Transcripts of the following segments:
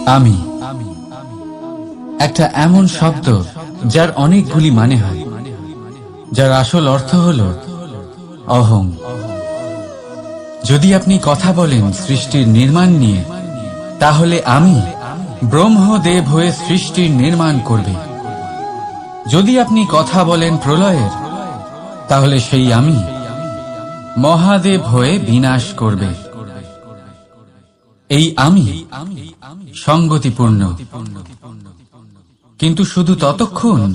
আমি একটা এমন শব্দ যার অনেকগুলি মানে হয়, যার আসল অর্থ হল অহং। যদি আপনি কথা বলেন সৃষ্টির নির্মাণ নিয়ে, তাহলে আমি ব্রহ্মদেব হয়ে সৃষ্টির নির্মাণ করবে। যদি আপনি কথা বলেন প্রলয়ের, তাহলে সেই আমি মহাদেব হয়ে বিনাশ করবে। এই আমি সঙ্গতিপূর্ণ, কিন্তু শুধু ততক্ষণ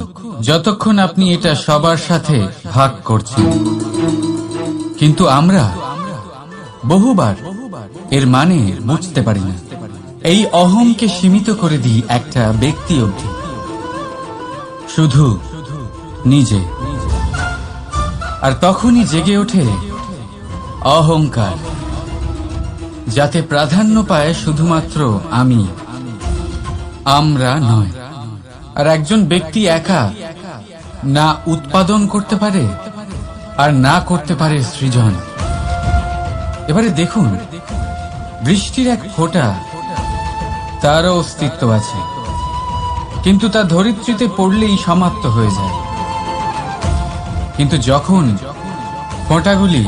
যতক্ষণ আপনি এটা সবার সাথে ভাগ করছেন। কিন্তু আমরা বহুবার এর মানে বুঝতে পারি না। এই অহংকে সীমিত করে দিই একটা ব্যক্তি অবধি, শুধু নিজে। আর তখনই জেগে ওঠে অহংকার, যাতে প্রাধান্য পায় শুধুমাত্র আমি, আমরা নয়। আর একজন ব্যক্তি একা না উৎপাদন করতে পারে আর না করতে পারে সৃজন। এবারে দেখুন, বৃষ্টির এক ফোঁটা, তারও অস্তিত্ব আছে, কিন্তু তা ধরিত্রীতে পড়লেই সমাপ্ত হয়ে যায়। কিন্তু যখন ফোঁটাগুলি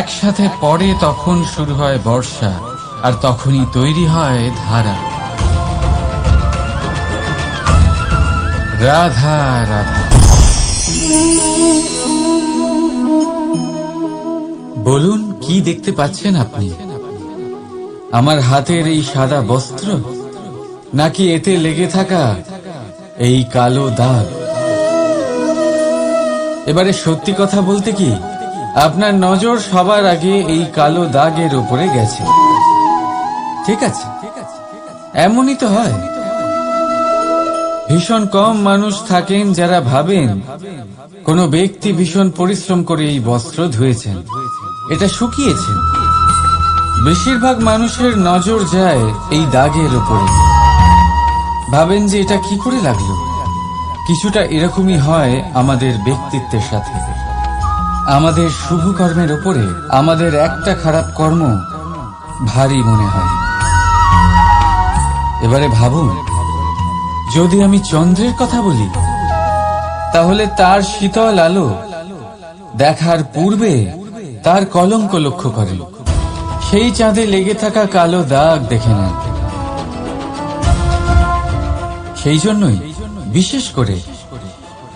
একসাথে পড়ে, তখন শুরু হয় বর্ষা, আর তখনই তৈরি হয় ধারা। রাধা রাধা। বলুন, কি দেখতে পাচ্ছেন আপনি? আমার হাতের এই সাদা বস্ত্র, নাকি এতে লেগে থাকা এই কালো দাগ? এবারে সত্যি কথা বলতে কি, আপনার নজর সবার আগে এই কালো দাগের উপরে গেছে। ঠিক আছে, এমনই তো হয়। ভীষণ কম মানুষ থাকেন যারা ভাবেন কোনো ব্যক্তি ভীষণ পরিশ্রম করে এই বস্ত্র ধুয়েছেন, এটা শুকিয়েছেন। বেশিরভাগ মানুষের নজর যায় এই দাগের উপরে, ভাবেন যে এটা কি করে লাগলো। কিছুটা এরকমই হয় আমাদের ব্যক্তিত্বের সাথে। আমাদের শুভ কর্মের উপরে আমাদের একটা খারাপ কর্ম ভারী মনে হয়। এবারে ভাবুন, যদি আমি চন্দ্রের কথা বলি, তাহলে তার শীতল আলো দেখার পূর্বে তার কলঙ্ক লক্ষ্য করে, সেই চাঁদে লেগে থাকা কালো দাগ দেখে নেন। সেই জন্যই বিশেষ করে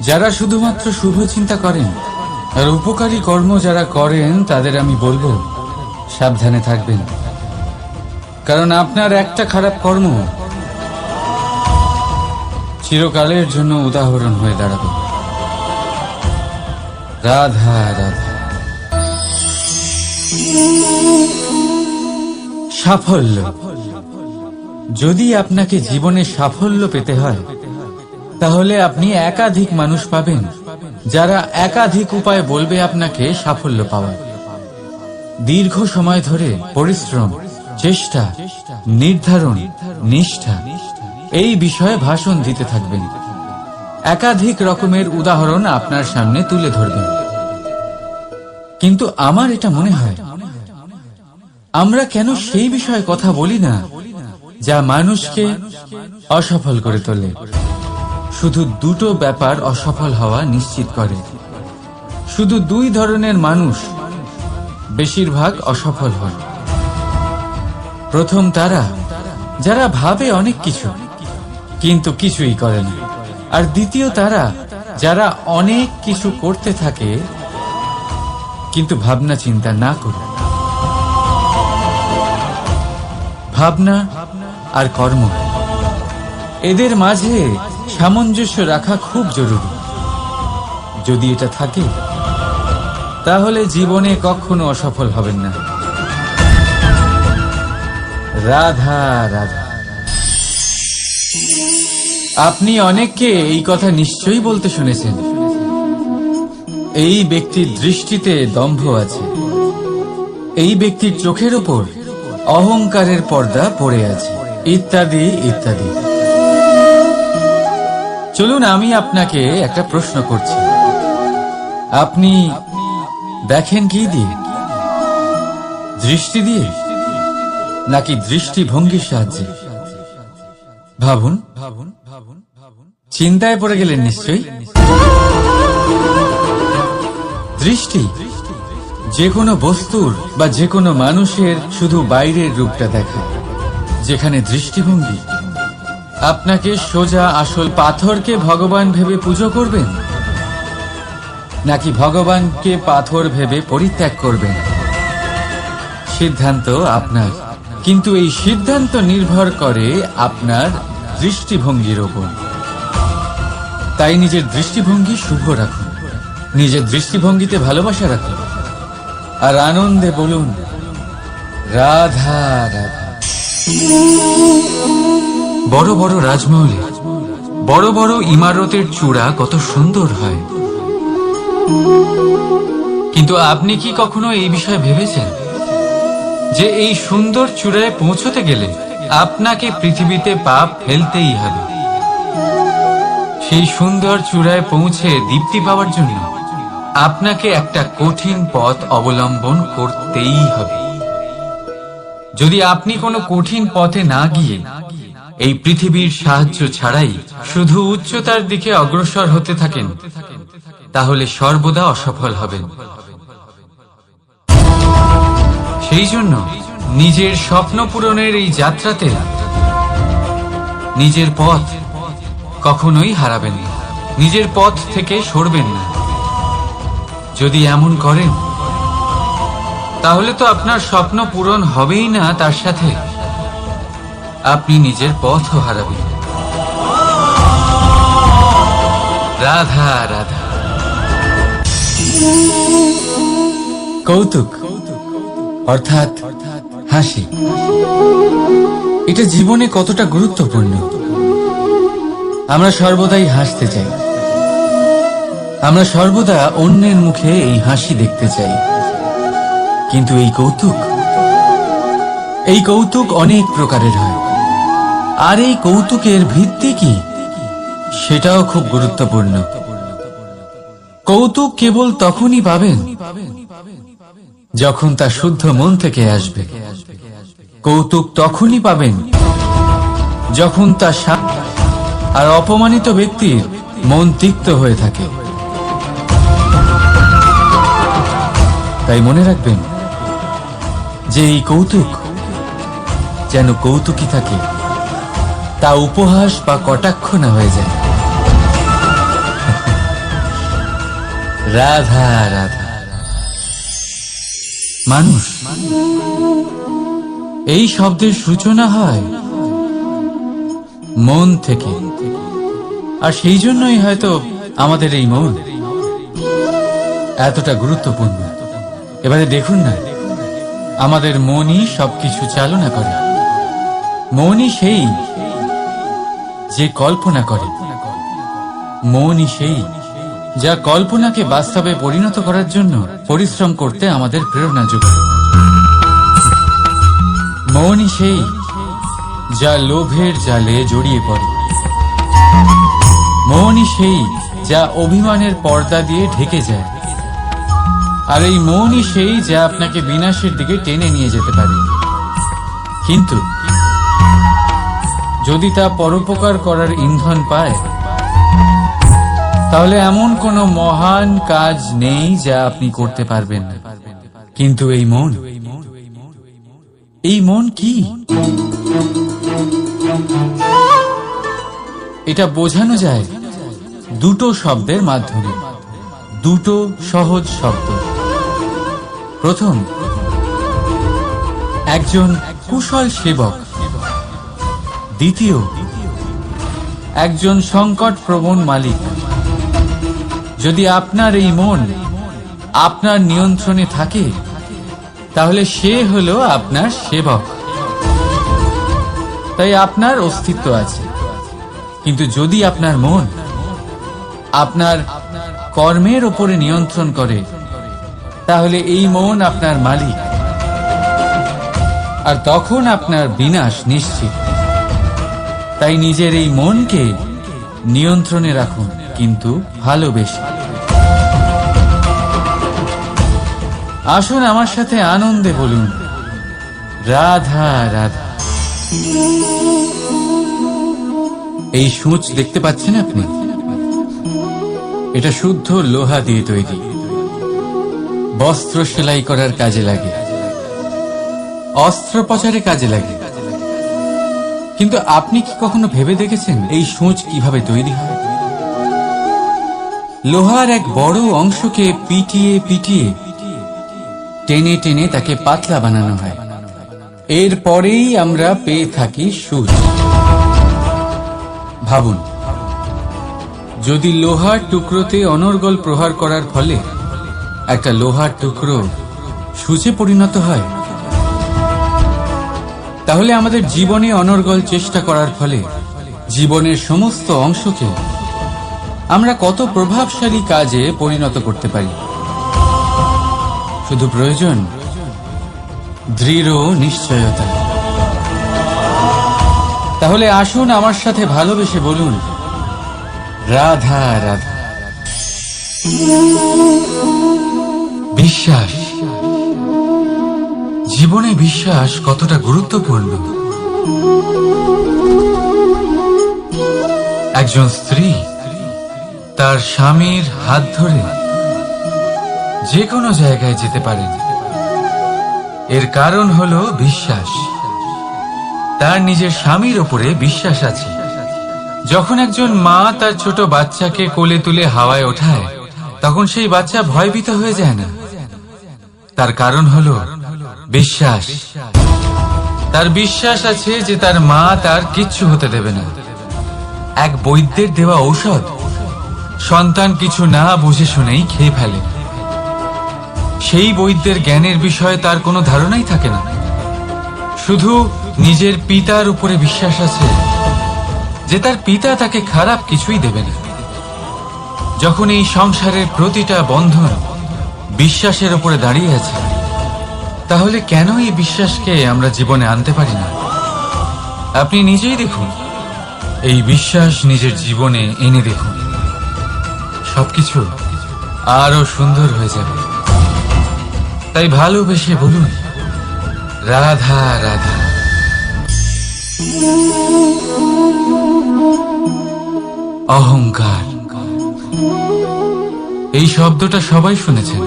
যারা শুধুমাত্র শুভ চিন্তা করেন আর উপকারী কর্ম যারা করেন, তাদের আমি বলবো সাবধানে থাকবেন, কারণ আপনার একটা খারাপ কর্ম চিরকালের জন্য উদাহরণ হয়ে দাঁড়াবে। রাধা রাধা। সাফল্য। যদি আপনাকে জীবনে সাফল্য পেতে হয়, তাহলে আপনি একাধিক মানুষ পাবেন যারা একাধিক উপায় বলবে আপনাকে সাফল্য পাওয়ার। দীর্ঘ সময় ধরে পরিশ্রম, চেষ্টা, নির্ধারণ, নিষ্ঠা, এই বিষয়ে ভাষণ দিতে থাকবেন। একাধিক রকমের উদাহরণ আপনার সামনে তুলে ধরবেন। কিন্তু আমার এটা মনে হয়, আমরা কেন সেই বিষয়ে কথা বলি না যা মানুষকে অসফল করে তোলে? শুধু দুটো ব্যাপার অসফল হওয়া নিশ্চিত করে। শুধু দুই ধরনের মানুষ বেশিরভাগ অসফল হয়। প্রথম তারা যারা ভাবে অনেক কিছু কিন্তু কিছুই করে না, আর দ্বিতীয় তারা যারা অনেক কিছু করতে থাকে কিন্তু ভাবনা চিন্তা না করে। ভাবনা আর কর্ম, এদের মাঝে সামঞ্জস্য রাখা খুব জরুরি। যদি এটা থাকে, তাহলে জীবনে কখনো অসফল হবেন না। রাধা রাধা। আপনি অনেককে এই কথা নিশ্চয়ই বলতে শুনেছেন, এই ব্যক্তির দৃষ্টিতে দম্ভ আছে, এই ব্যক্তির চোখের ওপর অহংকারের পর্দা পড়ে আছে, ইত্যাদি ইত্যাদি। চলুন, আমি আপনাকে একটা প্রশ্ন করছি। আপনি দেখেন কি দিয়ে? দৃষ্টি দিয়ে নাকি দৃষ্টিভঙ্গির সাহায্যে? ভাবুন, চিন্তায় পড়ে গেলেন নিশ্চয়ই। দৃষ্টি যে কোনো বস্তুর বা যে কোনো মানুষের শুধু বাইরের রূপটা দেখায়। যেখানে দৃষ্টিভঙ্গি, আপনাকে সোজা আসল পাথরকে ভগবান ভেবে পুজো করবেন, নাকি ভগবানকে পাথর ভেবে পরিত্যাগ করবেন, সিদ্ধান্ত আপনার। কিন্তু এই সিদ্ধান্ত নির্ভর করে আপনার দৃষ্টিভঙ্গির ওপর। তাই নিজের দৃষ্টিভঙ্গি শুভ রাখুন, নিজের দৃষ্টিভঙ্গিতে ভালোবাসা রাখুন, আর আনন্দে বলুন রাধা রাধা। বড় বড় রাজমহলে বড় বড় ইমারতের চূড়া কত সুন্দর হয়, কিন্তু আপনি কি কখনো এই বিষয়ে ভেবেছেন যে এই সুন্দর চূড়ায় পৌঁছতে গেলে আপনাকে পৃথিবীতে পা ফেলতেই হবে? সেই সুন্দর চূড়ায় পৌঁছে দীপ্তি পাওয়ার জন্য আপনাকে একটা কঠিন পথ অবলম্বন করতেই হবে। যদি আপনি কোনো কঠিন পথে না গিয়ে এই পৃথিবীর সাহায্য ছাড়াই শুধু উচ্চতার দিকে অগ্রসর হতে থাকেন, তাহলে সর্বদা অসফল হবেন। সেই জন্য নিজের স্বপ্ন পূরণের এই যাত্রাতে নিজের পথ কখনোই হারাবেন না, নিজের পথ থেকে সরবেন না। যদি এমন করেন তাহলে তো আপনার স্বপ্ন পূরণ হবেই না, তার সাথে আপনি নিজের পথও হারাবেন। রাধা রাধা। কৌতুক অর্থাৎ হাসি, এটা জীবনে কতটা গুরুত্বপূর্ণ। আমরা সর্বদাই হাসতে চাই, আমরা সর্বদা অন্যের মুখে এই হাসি দেখতে চাই। কিন্তু এই কৌতুক অনেক প্রকারের হয়, আর এই কৌতুকের ভিত্তি কি সেটাও খুব গুরুত্বপূর্ণ। কৌতুক কেবল তখনই পাবেন যখন তা শুদ্ধ মন থেকে আসবে। কৌতুক তখনই পাবেন যখন তা আর অপমানিত ব্যক্তির মন তিক্ত হয়ে থাকে। তাই মনে রাখবেন যে এই কৌতুক যেন কৌতুকই থাকে, তা উপহাস বা কটাক্ষ না হয়ে যায়। রাধা রাধা। মানুষ এই শব্দের সূচনা হয় মন থেকে, আর সেই জন্যই হয়তো আমাদের এই মন এতটা গুরুত্বপূর্ণ। এবারে দেখুন না, আমাদের মনই সবকিছু চালনা করে। মনই সেই যে কল্পনা করে, মনই সেই যা কল্পনাকে বাস্তবে পরিণত করার জন্য পরিশ্রম করতে আমাদের প্রেরণা যোগায়। মনই সেই যা লোভের জালে জড়িয়ে পড়ে। মনই সেই যা অভিমানের পর্দা দিয়ে ঢেকে যায়। আর এই মনই সেই যা আপনাকে বিনাশের দিকে টেনে নিয়ে যেতে পারে। কিন্তু যদি তা পরোপকার করার ইন্ধন পায়, তাহলে এমন কোনো মহান কাজ নেই যা আপনি করতে পারবেন না। কিন্তু এই মন কি? এটা বোঝানো যায় দুটো শব্দের মাধ্যমে, দুটো সহজ শব্দ। প্রথম, একজন কুশল সেবক। দ্বিতীয়, একজন সংকট প্রবণ মালিক। যদি আপনার এই মন আপনার নিয়ন্ত্রণে থাকে, তাহলে সে হলো আপনার সেবক। তাই আপনার অস্তিত্ব আছে। কিন্তু যদি আপনার মন আপনার কর্মের উপরে নিয়ন্ত্রণ করে, তাহলে এই মন আপনার মালিক, আর তখন আপনার বিনাশ নিশ্চিত। তাই নিজের এই মনকে নিয়ন্ত্রণে রাখুন, কিন্তু ভালোবেসে। আসুন আমার সাথে আনন্দে বলুন রাধা রাধা। এই সূঁচ দেখতে পাচ্ছেন আপনি? এটা শুদ্ধ লোহা দিয়ে তৈরি, বস্ত্র সেলাই করার কাজে লাগে, অস্ত্রোপচারে কাজে লাগে। কিন্তু আপনি কি কখনো ভেবে দেখেছেন এই সূঁচ কিভাবে তৈরি হয়? লোহার এক বড় অংশকে পিটিয়ে পিটিয়ে টেনে টেনে তাকে পাতলা বানানো হয়। এরপরেই আমরা পেয়ে থাকি সূঁচ। ভাবুন, যদি লোহার টুকরোতে অনর্গল প্রহার করার ফলে একটা লোহার টুকরো সূঁচে পরিণত হয়, তাহলে আমাদের জীবনে অনর্গল চেষ্টা করার ফলে জীবনের সমস্ত অংশকে আমরা কত প্রভাবশালী কাজে পরিণত করতে পারি। শুধু প্রয়োজন দৃঢ় নিশ্চয়তা। তাহলে আসুন আমার সাথে ভালোবেসে বলুন, রাধা রাধা। বিশ্বাস, জীবনে বিশ্বাস কতটা গুরুত্বপূর্ণ। একজন স্ত্রী তার স্বামীর হাত ধরে যে কোনো জায়গায় যেতে পারেন, এর কারণ হলো বিশ্বাস। তার নিজের স্বামীর ওপরে বিশ্বাস আছে। যখন একজন মা তার ছোট বাচ্চাকে কোলে তুলে হাওয়ায় ওঠায়, তখন সেই বাচ্চা ভয়ভীত হয়ে যায় না। তার কারণ হলো বিশ্বাস। তার বিশ্বাস আছে যে তার মা তার কিচ্ছু হতে দেবে না। এক বৈদ্যের দেওয়া ঔষধ সন্তান কিছু না বুঝে শুনেই খেয়ে ফেলে। সেই বৈদ্যের জ্ঞানের বিষয়ে তার কোনো ধারণাই থাকে না। শুধু নিজের পিতার উপরে বিশ্বাস আছে যে তার পিতা তাকে খারাপ কিছুই দেবে না। যখন এই সংসারের প্রতিটা বন্ধন বিশ্বাসের উপরে দাঁড়িয়ে আছে, তাহলে কেন এই বিশ্বাসকে আমরা জীবনে আনতে পারি না? আপনি নিজেই দেখুন, এই বিশ্বাস নিজের জীবনে এনে দেখুন, সবকিছু আরো সুন্দর হয়ে যাবে। তাই ভালোবেসে বলুন, রাধা রাধা। অহংকার, এই শব্দটা সবাই শুনেছেন।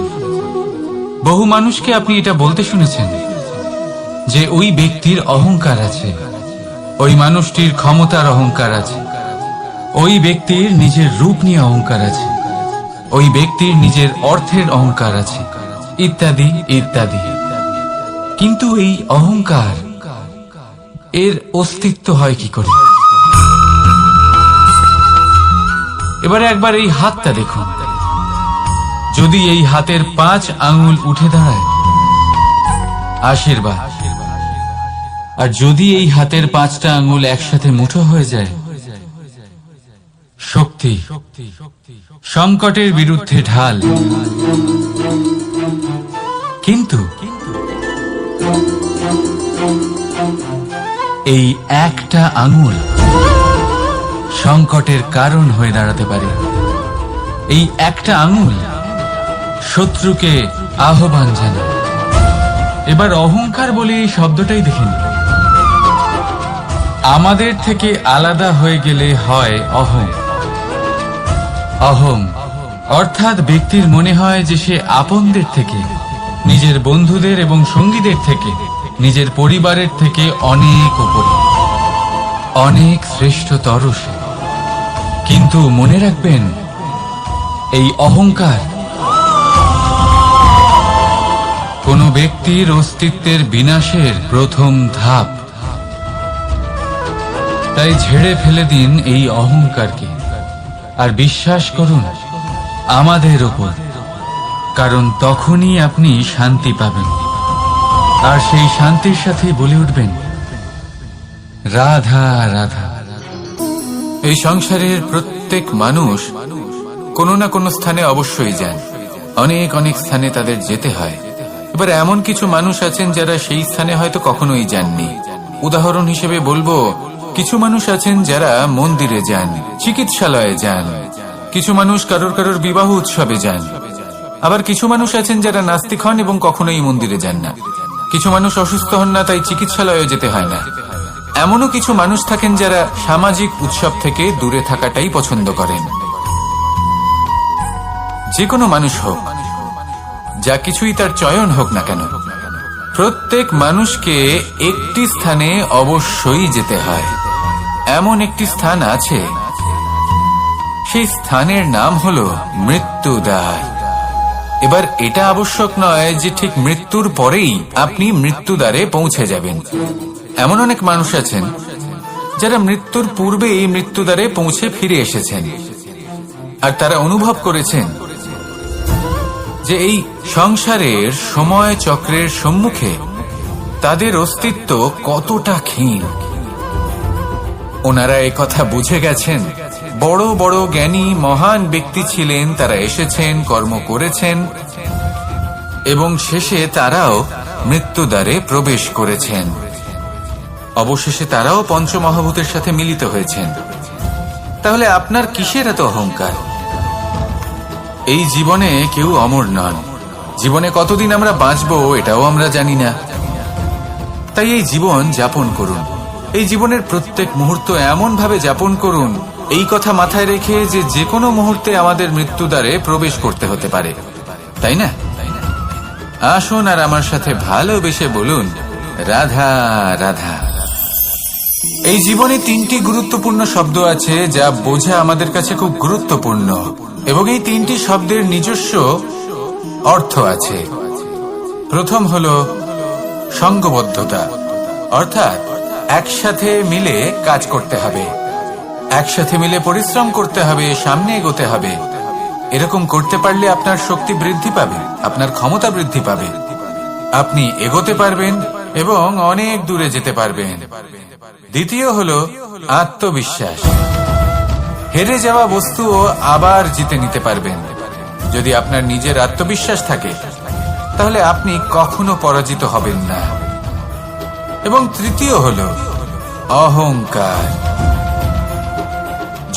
বহু মানুষকে আপনি এটা বলতে শুনেছেন যে ওই ব্যক্তির অহংকার আছে, ওই মানুষটির ক্ষমতার অহংকার আছে, ওই ব্যক্তির নিজের রূপ নিয়ে অহংকার আছে, ওই ব্যক্তির নিজের অর্থের অহংকার আছে, ইত্যাদি ইত্যাদি। কিন্তু এই অহংকার, এর অস্তিত্ব হয় কি করে? এবারে একবার এই হাতটা দেখুন। যদি এই হাতের 5 আঙ্গুল উঠে দাঁড়ায়, আশীর্বাদ। আর যদি এই হাতের 5টা আঙ্গুল একসাথে মুঠো হয়ে যায়, শক্তি। সংকটের বিরুদ্ধে ঢাল। কিন্তু এই একটা আঙ্গুল সংকটের কারণ হয়ে দাঁড়াতে পারে। এই একটা আঙ্গুল শত্রুকে আহ্বান জানায়। এবার অহংকার বলে এই শব্দটাই দেখেন। আমাদের থেকে আলাদা হয়ে গেলে হয় অহং। অহং অর্থাৎ ব্যক্তির মনে হয় যে সে আপনদের থেকে, নিজের বন্ধুদের এবং সঙ্গীদের থেকে, নিজের পরিবারের থেকে অনেক উপরে, অনেক শ্রেষ্ঠতর সে। কিন্তু মনে রাখবেন, এই অহংকার কোন ব্যক্তির অস্তিত্বের বিনাশের প্রথম ধাপ। তাই ঝেড়ে ফেলে দিন এই অহংকারকে, আর বিশ্বাস করুন আমাদের ওপর, কারণ তখনই আপনি শান্তি পাবেন। আর সেই শান্তির সাথে বলে উঠবেন, রাধা রাধা। এই সংসারের প্রত্যেক মানুষ কোনো না কোনো স্থানে অবশ্যই যান। অনেক অনেক স্থানে তাদের যেতে হয়। এবার এমন কিছু মানুষ আছেন যারা সেই স্থানে হয়তো কখনোই যাননি। উদাহরণ হিসেবে বলবো, কিছু মানুষ আছেন যারা মন্দিরে যান, চিকিৎসালয়ে যান, কিছু মানুষ কারোর কারোর বিবাহ উৎসবে যান। আবার কিছু মানুষ আছেন যারা নাস্তিক হন এবং কখনোই মন্দিরে যান না। কিছু মানুষ অসুস্থ হন না, তাই চিকিৎসালয়ে যেতে হয় না। এমনও কিছু মানুষ থাকেন যারা সামাজিক উৎসব থেকে দূরে থাকাটাই পছন্দ করেন। যে কোনো মানুষ হোক, যা কিছুই তার চয়ন হোক না কেন, প্রত্যেক মানুষকে একটি স্থানে অবশ্যই যেতে হয়। এমন একটি স্থান আছে, সেই স্থানের নাম হলো মৃত্যুদ্বার। এবার এটা আবশ্যক নয় যে ঠিক মৃত্যুর পরেই আপনি মৃত্যুদ্বারে পৌঁছে যাবেন। এমন অনেক মানুষ আছেন যারা মৃত্যুর পূর্বেই মৃত্যুদ্বারে পৌঁছে ফিরে এসেছেন, আর তারা অনুভব করেছেন যে এই সংসারের সময় চক্রের সম্মুখে তাদের অস্তিত্ব কতটা ক্ষীণ। ওনারা একথা বুঝে গেছেন। বড় বড় জ্ঞানী মহান ব্যক্তি ছিলেন, তারা এসেছেন, কর্ম করেছেন এবং শেষে তারাও মৃত্যুদ্বারে প্রবেশ করেছেন। অবশেষে তারাও পঞ্চমহাভূতের সাথে মিলিত হয়েছেন। তাহলে আপনার কিসের এত অহংকার? এই জীবনে কেউ অমর নন। জীবনে কতদিন আমরা বাঁচবো এটাও আমরা জানি না। তাই এই জীবন যাপন করুন। এই জীবনের প্রত্যেক মুহূর্ত এমন ভাবে যাপন করুন, এই কথা মাথায় রেখে যে যে কোনো মুহূর্তে আমাদের মৃত্যুদ্বারে প্রবেশ করতে হতে পারে, তাই না? আসুন আর আমার সাথে ভালোবেসে বলুন, রাধা রাধা। এই জীবনে তিনটি গুরুত্বপূর্ণ শব্দ আছে যা বোঝা আমাদের কাছে খুব গুরুত্বপূর্ণ, এবং এই তিনটি শব্দের নিজস্ব অর্থ আছে। প্রথম হলো সঙ্গবদ্ধতা, অর্থাৎ একসাথে মিলে কাজ করতে হবে, একসাথে মিলে পরিশ্রম করতে হবে, সামনে এগোতে হবে। এরকম করতে পারলে আপনার শক্তি বৃদ্ধি পাবে, আপনার ক্ষমতা বৃদ্ধি পাবে, আপনি এগোতে পারবেন এবং অনেক দূরে যেতে পারবেন। দ্বিতীয় হলো আত্মবিশ্বাস। হেরে যাওয়া বস্তুও আবার জিতে নিতে পারবেন। যদি আপনার নিজের আত্মবিশ্বাস থাকে তাহলে আপনি কখনো পরাজিত হবেন না। এবং তৃতীয় হলো অহংকার।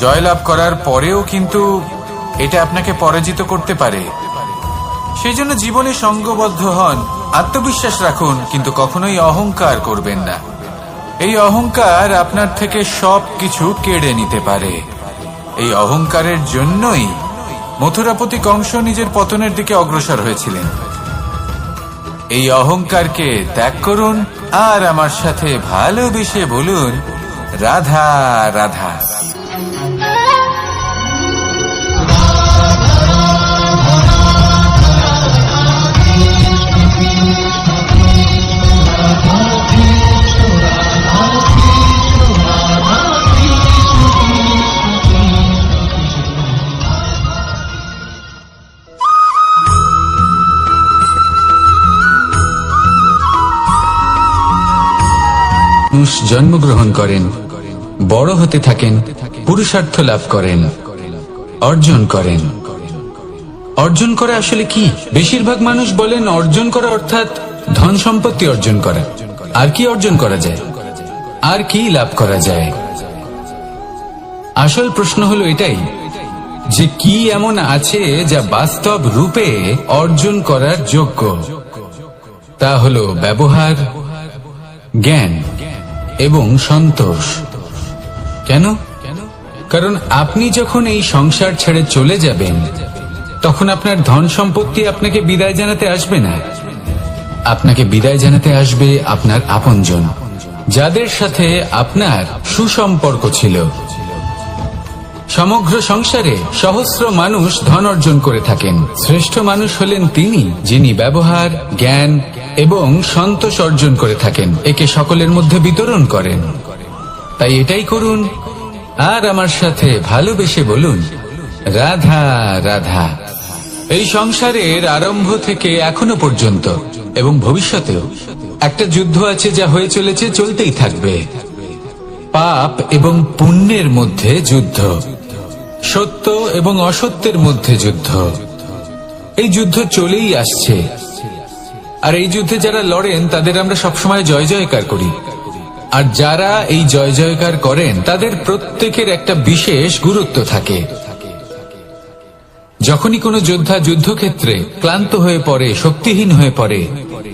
জয়লাভ করার পরেও কিন্তু এটা আপনাকে পরাজিত করতে পারে। সেই জন্য জীবনে সঙ্গবদ্ধ হন, আত্মবিশ্বাস রাখুন, কিন্তু কখনোই অহংকার করবেন না। এই অহংকার আপনার থেকে সবকিছু কেড়ে নিতে পারে। এই অহংকারের জন্যই মথুরাপতি কংস নিজের পতনের দিকে অগ্রসর হয়েছিলেন। এই অহংকারকে ত্যাগ করুন আর আমার সাথে ভালোবেসে বলুন, রাধা রাধা। মানুষ জন্মগ্রহণ করেন, বড় হতে থাকেন, পুরুষার্থ লাভ করেন, অর্জন করেন। অর্জন করা আসলে কি? বেশিরভাগ মানুষ বলেন অর্জন করা অর্থাৎ ধন সম্পত্তি অর্জন করা। আর কি অর্জন করা যায়? আর কি লাভ করা যায়? আসল প্রশ্ন হলো এটাই যে কি এমন আছে যা বাস্তব রূপে অর্জন করার যোগ্য। তা হলো ব্যবহার, জ্ঞান এবং সন্তোষ। কেন? কারণ আপনি যখন এই সংসার ছেড়ে চলে যাবেন তখন আপনার ধন সম্পত্তি আপনাকে বিদায় জানাতে আসবে না। আপনাকে বিদায় জানাতে আসবে আপনার আপনজন, যাদের সাথে আপনার সুসম্পর্ক ছিল। সমগ্র সংসারে সহস্র মানুষ ধন অর্জন করে থাকেন। শ্রেষ্ঠ মানুষ হলেন তিনি যিনি ব্যবহার, জ্ঞান এবং সন্তোষ অর্জন করে থাকেন, একে সকলের মধ্যে বিতরণ করেন। তাই এটাই করুন আর আমার সাথে ভালোবেসে বলুন, রাধা রাধা। এই সংসারের আরম্ভ থেকে এখনো পর্যন্ত এবং ভবিষ্যতেও একটা যুদ্ধ আছে যা হয়ে চলেছে, চলতেই থাকবে। পাপ এবং পুণ্যের মধ্যে যুদ্ধ, সত্য এবং অসত্যের মধ্যে যুদ্ধ। এই যুদ্ধ চলেই আসছে, আর এই যুদ্ধে যারা লড়েন তাদের আমরা সবসময় জয় জয়কার করি। আর যারা এই জয় জয়কার করেন তাদের প্রত্যেকের একটা বিশেষ গুরুত্ব থাকে। যখনই কোনো যোদ্ধা যুদ্ধক্ষেত্রে ক্লান্ত হয়ে পড়ে, শক্তিহীন হয়ে পড়ে,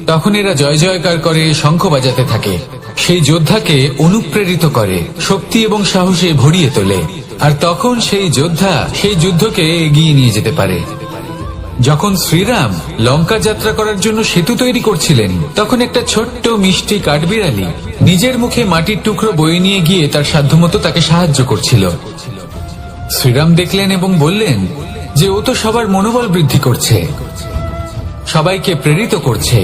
তখন এরা জয় জয়কার করে, শঙ্খ বাজাতে থাকে। সেই যোদ্ধাকে অনুপ্রেরিত করে, শক্তি এবং সাহসে ভরিয়ে তোলে, আর তখন সেই যোদ্ধা সেই যুদ্ধকে এগিয়ে নিয়ে যেতে পারে। যখন শ্রীরাম লঙ্কা যাত্রা করার জন্য সেতু তৈরি করছিলেন, তখন একটা ছোট্ট মিষ্টি কাঠবিড়ালি নিজের মুখে মাটির টুকরো বয়ে নিয়ে গিয়ে তার সাধ্যমতো তাকে সাহায্য করছিল। শ্রীরাম দেখলেন এবং বললেন যে ও তো সবার মনোবল বৃদ্ধি করছে, সবাইকে প্রেরিত করছে।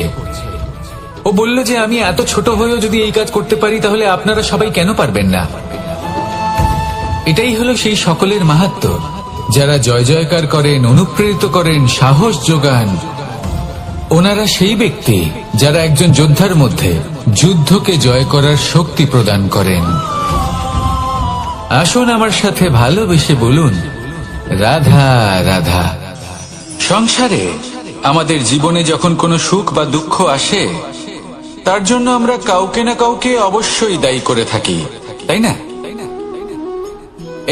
ও বলল যে আমি এত ছোট হয়েও যদি এই কাজ করতে পারি, তাহলে আপনারা সবাই কেন পারবেন না? এটাই হলো সেই সকলের মাহাত্ম্য, যারা জয় জয়কার করেন, অনুপ্রেরিত করেন, সাহস যোগান। ওনারা সেই ব্যক্তি যারা একজন যোদ্ধার মধ্যে যুদ্ধকে জয় করার শক্তি প্রদান করেন। আসুন আমার সাথে ভালোবেসে বলুন, রাধা রাধা। সংসারে আমাদের জীবনে যখন কোনো সুখ বা দুঃখ আসে, তার জন্য আমরা কাউকে না কাউকে অবশ্যই দায়ী করে থাকি, তাই না?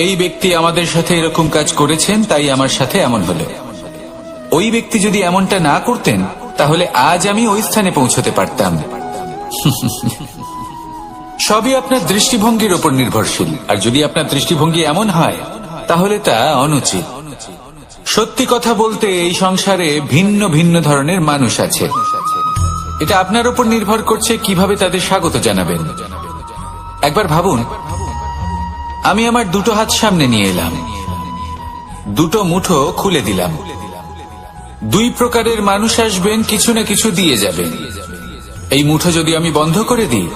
এই ব্যক্তি আমাদের সাথে এরকম কাজ করেছেন, তাই আমার সাথে এমন হলো। ওই ব্যক্তি যদি এমনটা না করতেন, তাহলে আজ আমি ওই স্থানে পৌঁছতে পারতাম। সবই আপনার দৃষ্টিভঙ্গির উপর নির্ভরশীল, আর যদি আপনার দৃষ্টিভঙ্গি এমন হয়, তাহলে তা অনুচিত। সত্যি কথা বলতে, এই সংসারে ভিন্ন ভিন্ন ধরনের মানুষ আছে। এটা আপনার উপর নির্ভর করছে কিভাবে তাদের স্বাগত জানাবেন। একবার ভাবুন, আমি আমার দুটো হাত সামনে নিয়ে এলাম, দুটো মুঠো খুলে দিলাম। দুই প্রকারের মানুষ আসবেন, কিছু না কিছু দিয়ে যাবেন। এই মুঠো যদি আমি বন্ধ করে দিই,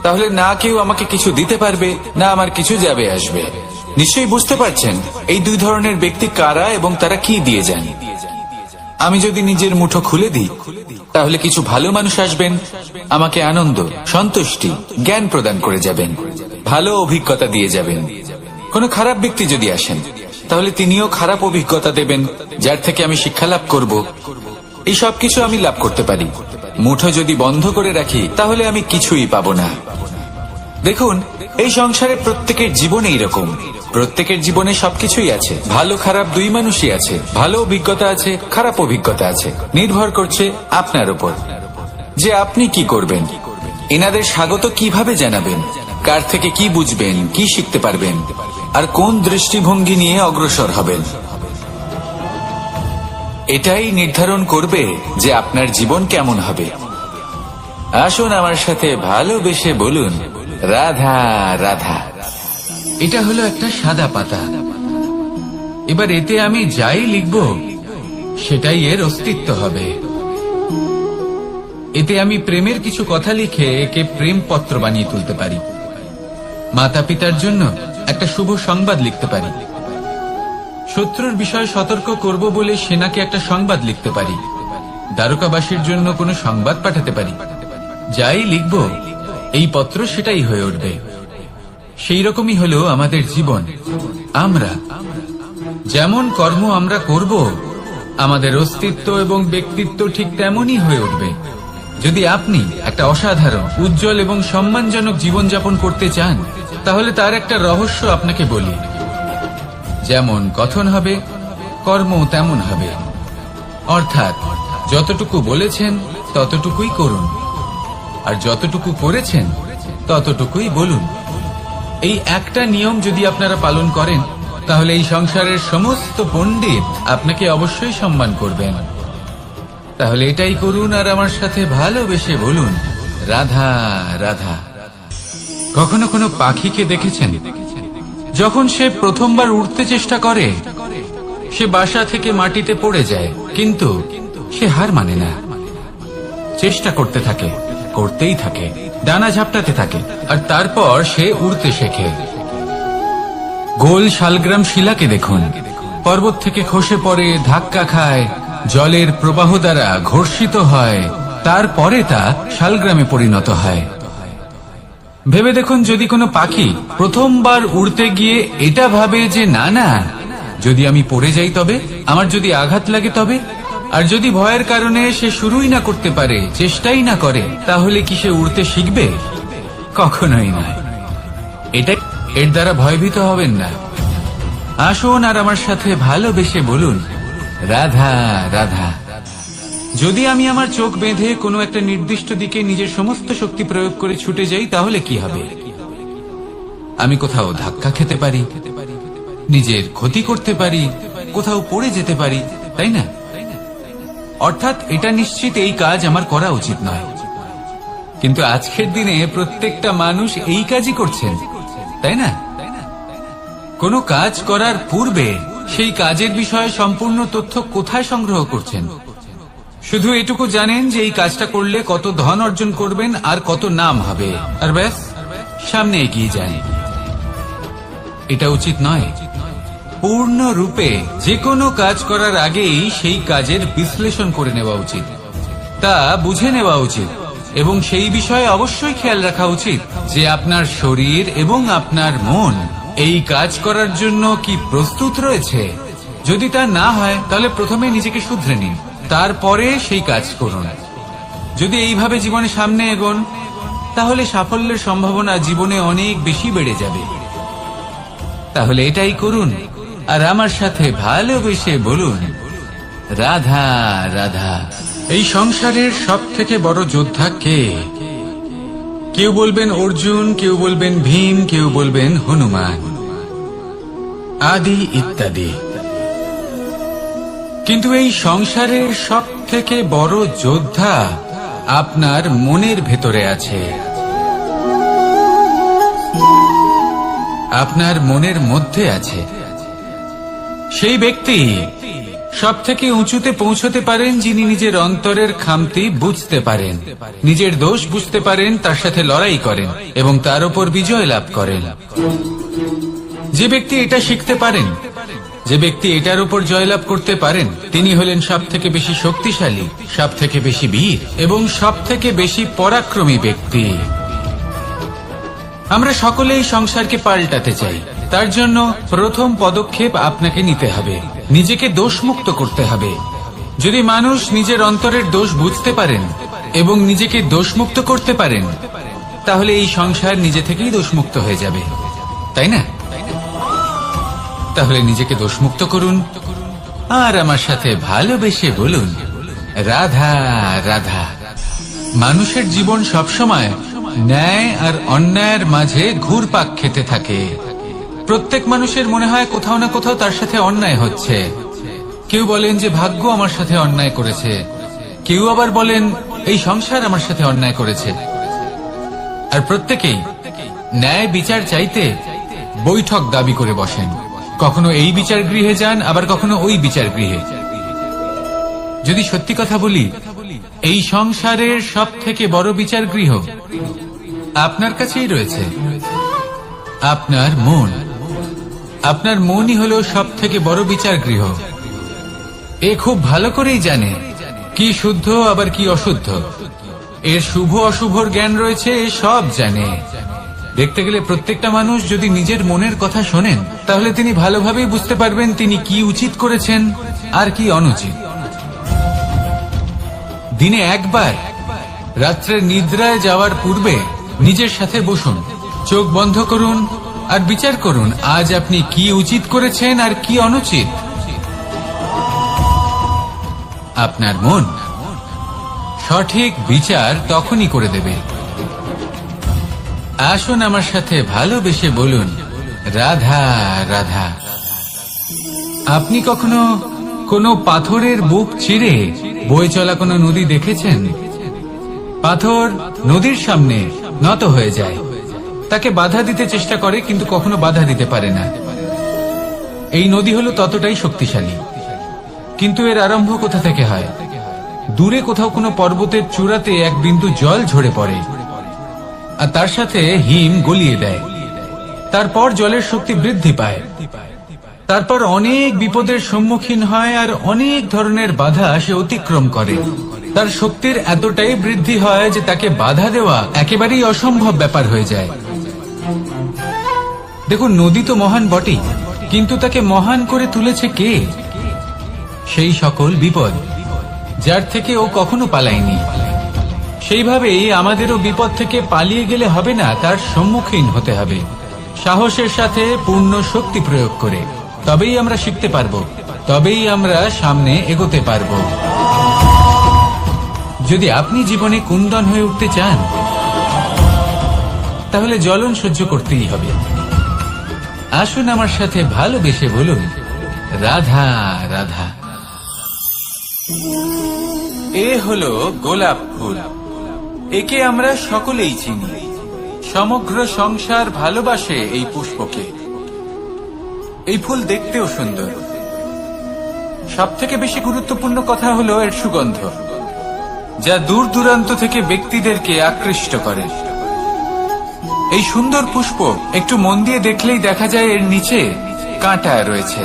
তাহলে না কেউ আমাকে কিছু দিতে পারবে, না আমার কিছু যাবে আসবে। নিশ্চয়ই বুঝতে পারছেন এই দুই ধরনের ব্যক্তি কারা এবং তারা কি দিয়ে যান। আমি যদি নিজের মুঠো খুলে দিই, তাহলে কিছু ভালো মানুষ আসবেন, আমাকে আনন্দ, সন্তুষ্টি, জ্ঞান প্রদান করে যাবেন, ভালো অভিজ্ঞতা দিয়ে যাবেন। কোনো খারাপ ব্যক্তি যদি আসেন, তাহলে তিনিও খারাপ অভিজ্ঞতা দেবেন, যার থেকে আমি শিক্ষা লাভ করব। এই সব কিছু আমি লাভ করতে পারি। মুঠো যদি বন্ধ করে রাখি, তাহলে আমি কিছুই পাবো না। দেখুন, এই সংসারে প্রত্যেকের জীবনে এইরকম, প্রত্যেকের জীবনে সবকিছুই আছে, ভালো খারাপ দুই মানুষই আছে, ভালো অভিজ্ঞতা আছে, খারাপ অভিজ্ঞতা আছে। নির্ভর করছে আপনার উপর যে আপনি কি করবেন, এনাদের স্বাগত কিভাবে জানাবেন, কার থেকে কি বুঝবেন, কি শিখতে পারবেন, আর কোন দৃষ্টিভঙ্গি নিয়ে অগ্রসর হবেন। এটাই নির্ধারণ করবে যে আপনার জীবন কেমন হবে। আসুন আমার সাথে ভালোবেসে বলুন, রাধা রাধা। এটা হলো একটা সাদা পাতা। এবার এতে আমি যাই লিখব, সেটাই এর অস্তিত্ব হবে। এতে আমি প্রেমের কিছু কথা লিখে একে প্রেম পত্র বানিয়ে তুলতে পারি। মাতা পিতার জন্য একটা শুভ সংবাদ লিখতে পারি। শত্রুর বিষয়ে সতর্ক করব বলে সেনাকে একটা সংবাদ লিখতে পারি। দ্বারকাবাসীর জন্য কোনো সংবাদ পাঠাতে পারি। যাই লিখব, এই পত্র সেটাই হয়ে উঠবে। সেই রকমই হলো আমাদের জীবন। আমরা যেমন কর্ম আমরা করব, আমাদের অস্তিত্ব এবং ব্যক্তিত্ব ঠিক তেমনই হয়ে উঠবে। যদি আপনি একটা অসাধারণ, উজ্জ্বল এবং সম্মানজনক জীবনযাপন করতে চান, তাহলে তার একটা রহস্য আপনাকে বলি। যেমন কথন হবে, কর্ম তেমন হবে। অর্থাৎ যতটুকু বলেছেন ততটুকুই করুন, আর যতটুকু করেছেন ততটুকুই বলুন। এই একটা নিয়ম যদি আপনারা পালন করেন, তাহলে এই সংসারের সমস্ত পণ্ডিত আপনাকে অবশ্যই সম্মান করবেন। তাহলে এটাই করুন, আর আমার সাথে ভালোবেসে বলুন, রাধা রাধা। কখনো কোনো পাখিকে দেখেছেন? যখন সে প্রথমবার উঠতে চেষ্টা করে, সে বাসা থেকে মাটিতে পড়ে যায়, কিন্তু সে হার মানে না, চেষ্টা করতে থাকে, করতেই থাকে, ডানা ঝাপটাতে থাকে, আর তারপর সে উড়তে শেখে। গোল শালগ্রাম শিলাকে দেখুন, পর্বত থেকে খসে পড়ে, ধাক্কা খায়, জলের প্রবাহ দ্বারা ঘর্ষিত হয়, তারপরে তা শালগ্রামে পরিণত হয়। ভেবে দেখুন, যদি কোনো পাখি প্রথমবার উড়তে গিয়ে এটা ভাবে যে না না, যদি আমি পড়ে যাই তবে, আমার যদি আঘাত লাগে তবে, আর যদি ভয়ের কারণে সে শুরুই না করতে পারে, চেষ্টাই না করে, তাহলে কি সে উড়তে শিখবে? কখনোই নয়। এর দ্বারা ভয়ভীত হবেন না। আসুন আর আমার সাথে ভালোবেসে বলুন, রাধা রাধা। যদি আমি আমার চোখ বেঁধে কোনো একটা নির্দিষ্ট দিকে নিজের সমস্ত শক্তি প্রয়োগ করে ছুটে যাই, তাহলে কি হবে? আমি কোথাও ধাক্কা খেতে পারি, নিজের ক্ষতি করতে পারি, কোথাও পড়ে যেতে পারি, তাই না? অর্থাৎ এটা নিশ্চিত এই কাজ আমার করা উচিত নয়। কিন্তু আজকের দিনে প্রত্যেকটা মানুষ এই কাজই করছেন, তাই না? কোনো কাজ করার পূর্বে সেই কাজের বিষয়ে সম্পূর্ণ তথ্য কোথায় সংগ্রহ করছেন? শুধু এটুকু জানেন যে এই কাজটা করলে কত ধন অর্জন করবেন আর কত নাম হবে, আর ব্যাস সামনে এগিয়ে যান। এটা উচিত নয়। পূর্ণরূপে যে কোনো কাজ করার আগেই সেই কাজের বিশ্লেষণ করে নেওয়া উচিত, তা বুঝে নেওয়া উচিত, এবং সেই বিষয়ে অবশ্যই খেয়াল রাখা উচিত যে আপনার শরীর এবং আপনার মন এই কাজ করার জন্য কি প্রস্তুত রয়েছে। যদি তা না হয় তাহলে প্রথমে নিজেকে শুধরে নিন, তারপরে সেই কাজ করুন। যদি এইভাবে জীবনে সামনে এগোন, তাহলে সাফল্যের সম্ভাবনা জীবনে অনেক বেশি বেড়ে যাবে। তাহলে এটাই করুন, আর আমার সাথে ভালোবেসে বলুন, রাধা রাধা। এই সংসারের সব থেকে বড় যোদ্ধা কে? কেউ বলবেন অর্জুন, কেউ বলবেন ভীম, কেউ বলবেন হনুমান, আদি ইত্যাদি। কিন্তু এই সংসারের সব থেকে বড় যোদ্ধা আপনার মনের ভেতরে আছে, আপনার মনের মধ্যে আছে। সেই ব্যক্তি সব থেকে উঁচুতে পৌঁছতে পারেন যিনি নিজের অন্তরের খামতি বুঝতে পারেন, নিজের দোষ বুঝতে পারেন, তার সাথে লড়াই করেন এবং তার উপর বিজয় লাভ করেন। যে ব্যক্তি এটা শিখতে পারেন, যে ব্যক্তি এটার উপর জয়লাভ করতে পারেন, তিনি হলেন সব থেকে বেশি শক্তিশালী, সব থেকে বেশি বীর এবং সব থেকে বেশি পরাক্রমী ব্যক্তি। আমরা সকলেই সংসারকে পাল্টাতে চাই। তার জন্য প্রথম পদক্ষেপ আপনাকে নিতে হবে, নিজেকে দোষমুক্ত করতে হবে। যদি মানুষ নিজের অন্তরের দোষ বুঝতে পারেন এবং নিজেকে দোষমুক্ত করতে পারেন, তাহলে এই সংসার নিজে থেকেই দোষমুক্ত হয়ে যাবে, তাই না? তাহলে নিজেকে দোষমুক্ত করুন আর আমার সাথে ভালোবেসে বলুন, রাধা রাধা। মানুষের জীবন সবসময় ন্যায় আর অন্যায়ের মাঝে ঘুরপাক খেতে থাকে। প্রত্যেক মানুষের মনে হয় কোথাও না কোথাও তার সাথে অন্যায় হচ্ছে। কেউ বলেন যে ভাগ্য আমার সাথে অন্যায় করেছে, কেউ আবার বলেন এই সংসার আমার সাথে অন্যায় করেছে। আর প্রত্যেকেই ন্যায় বিচার চাইতে বৈঠক দাবি করে বসেন। কখনো এই বিচার গৃহে যান, আবার কখনো ওই বিচার গৃহে। যদি সত্যি কথা বলি, এই সংসারের সব থেকে বড় বিচার গৃহ আপনার কাছেই রয়েছে, আপনার মন। আপনার মনই হলো সব থেকে বড় বিচার গৃহ। এ খুব ভালো করেই জানে কি শুদ্ধ আবার কি অশুদ্ধ, এর শুভ অশুভর জ্ঞান রয়েছে, এ সব জানে। দেখতে গেলে প্রত্যেকটা মানুষ যদি নিজের মনের কথা শোনেন, তাহলে তিনি ভালোভাবেই বুঝতে পারবেন তিনি কি উচিত করেছেন আর কি অনুচিত। দিনে একবার রাত্রে নিদ্রায় যাওয়ার পূর্বে নিজের সাথে বসুন, চোখ বন্ধ করুন আর বিচার করুন আজ আপনি কি উচিত করেছেন আর কি অনুচিত। আপনার মন সঠিক বিচার তখনই করে দেবে। আসুন আমার সাথে ভালোবেসে বলুন, রাধা রাধা। আপনি কখনো কোনো পাথরের বুক চিরে বয়ে চলা কোনো নদী দেখেছেন? পাথর নদীর সামনে নত হয়ে যায়, তাকে বাধা দিতে চেষ্টা করে কিন্তু কখনো বাধা দিতে পারে না। এই নদী হলো ততটাই শক্তিশালী, কিন্তু এর আরম্ভ কোথা থেকে হয়? দূরে কোথাও কোনো পর্বতের চূড়াতে এক বিন্দু জল ঝরে পড়ে আর তার সাথে হিম গলিয়ে দেয়। তারপর জলের শক্তি বৃদ্ধি পায়, তারপর অনেক বিপদের সম্মুখীন হয় আর অনেক ধরনের বাধা সে অতিক্রম করে। তার শক্তির এতটাই বৃদ্ধি হয় যে তাকে বাধা দেওয়া একেবারেই অসম্ভব ব্যাপার হয়ে যায়। দেখুন, নদী তো মহান বটেই, কিন্তু তাকে মহান করে তুলেছে কে? সেই সকল বিপদ যার থেকে ও কখনো পালায়নি। সেইভাবেই আমাদেরও বিপদ থেকে পালিয়ে গেলে হবে না, তার সম্মুখীন হতে হবে সাহসের সাথে, পূর্ণ শক্তি প্রয়োগ করে। তবেই আমরা শিখতে পারবো, তবেই আমরা সামনে এগোতে পারবো। যদি আপনি জীবনে কুন্দন হয়ে উঠতে চান, তাহলে জ্বলন সহ্য করতেই হবে। আসুন আমার সাথে ভালোবেসে বলুন, রাধা রাধা। এ হলো গোলাপ ফুল। একে আমরা সকলেই চিনি। সমগ্র সংসার ভালোবাসে এই পুষ্পকে। এই ফুল দেখতেও সুন্দর। সবথেকে বেশি গুরুত্বপূর্ণ কথা হলো এর সুগন্ধ, যা দূর দূরান্ত থেকে ব্যক্তিদেরকে আকৃষ্ট করে। এই সুন্দর পুষ্প একটু মন দিয়ে দেখলেই দেখা যায় এর নিচে কাঁটা রয়েছে।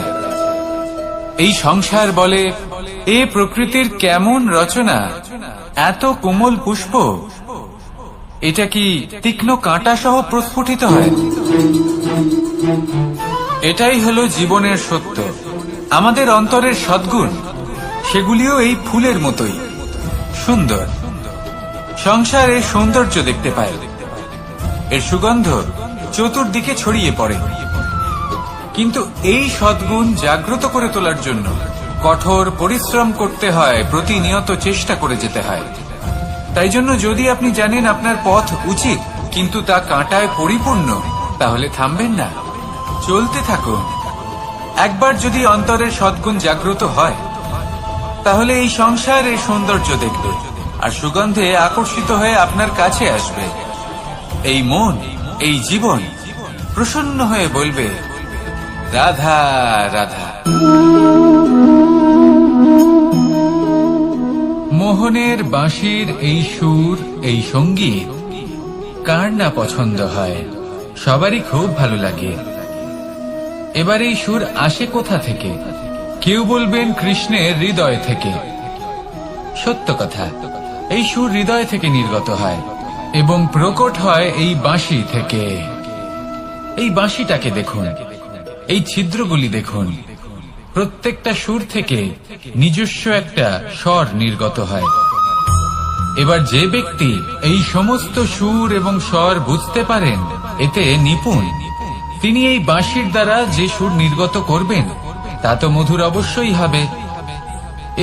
এই সংসার বলে, এ প্রকৃতির কেমন রচনা, এত কোমল পুষ্প, এটা কি তীক্ষ্ণ কাঁটা সহ প্রস্ফুটিত হয়? এটাই হলো জীবনের সত্য। আমাদের অন্তরের সদ্গুণ, সেগুলিও এই ফুলের মতোই সুন্দর। সংসার এর সৌন্দর্য দেখতে পায়, এর সুগন্ধ চতুর্দিকে ছড়িয়ে পড়ে। কিন্তু এই সদ্গুণ জাগ্রত করে তোলার জন্য কঠোর পরিশ্রম করতে হয়, প্রতিনিয়ত চেষ্টা করে যেতে হয়। তাই জন্য যদি আপনি জানেন আপনার পথ উচিত কিন্তু তা কাঁটায় পরিপূর্ণ, তাহলে থামবেন না, চলতে থাকুন। একবার যদি অন্তরের সদ্গুণ জাগ্রত হয়, তাহলে এই সংসারের সৌন্দর্য দেখবে আর সুগন্ধে আকর্ষিত হয়ে আপনার কাছে আসবে। এই মন, এই জীবন প্রসন্ন হয়ে বলবে, রাধা রাধা। মোহনের বাঁশির এই সুর, এই সঙ্গীত কার না পছন্দ হয়? সবারই খুব ভালো লাগে। এবার এই সুর আসে কোথা থেকে? কেউ বলবেন কৃষ্ণের হৃদয় থেকে। সত্য কথা, এই সুর হৃদয় থেকে নির্গত হয় এবং প্রকট হয় এই বাঁশি থেকে। এই বাঁশিটাকে দেখুন, এই ছিদ্রগুলি দেখুন। প্রত্যেকটা সুর থেকে নিজস্ব একটা স্বর নির্গত হয়। এবার যে ব্যক্তি এই সমস্ত সুর এবং স্বর বুঝতে পারেন, এতে নিপুণ, তিনি এই বাঁশির দ্বারা যে সুর নির্গত করবেন তা তো মধুর অবশ্যই হবে।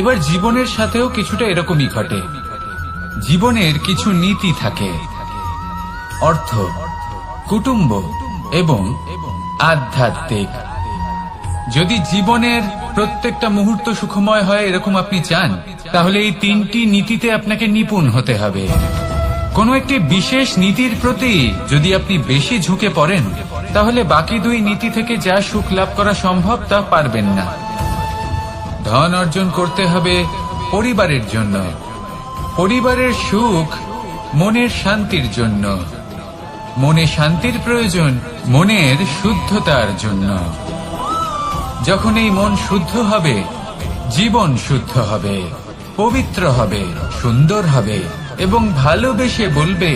এবার জীবনের সাথেও কিছুটা এরকমই ঘটে। জীবনের কিছু নীতি থাকে, অর্থ, কুটুম্ব এবং আধ্যাত্মিক। যদি জীবনের প্রত্যেকটা মুহূর্ত সুখময় হয় এরকম আপনি চান, তাহলে এই তিনটি নীতিতে আপনাকে নিপুণ হতে হবে। কোনো একটি বিশেষ নীতির প্রতি যদি আপনি বেশি ঝুঁকে পড়েন, তাহলে বাকি দুই নীতি থেকে যা সুখ লাভ করা সম্ভব তা পারবেন না। ধন অর্জন করতে হবে পরিবারের জন্য, পরিবারের সুখ মনের শান্তির জন্য, মনে শান্তির প্রয়োজন মনের শুদ্ধতার জন্য। যখন এই মন শুদ্ধ হবে, জীবন শুদ্ধ হবে, পবিত্র হবে, সুন্দর হবে এবং ভালোবেসে বলবে,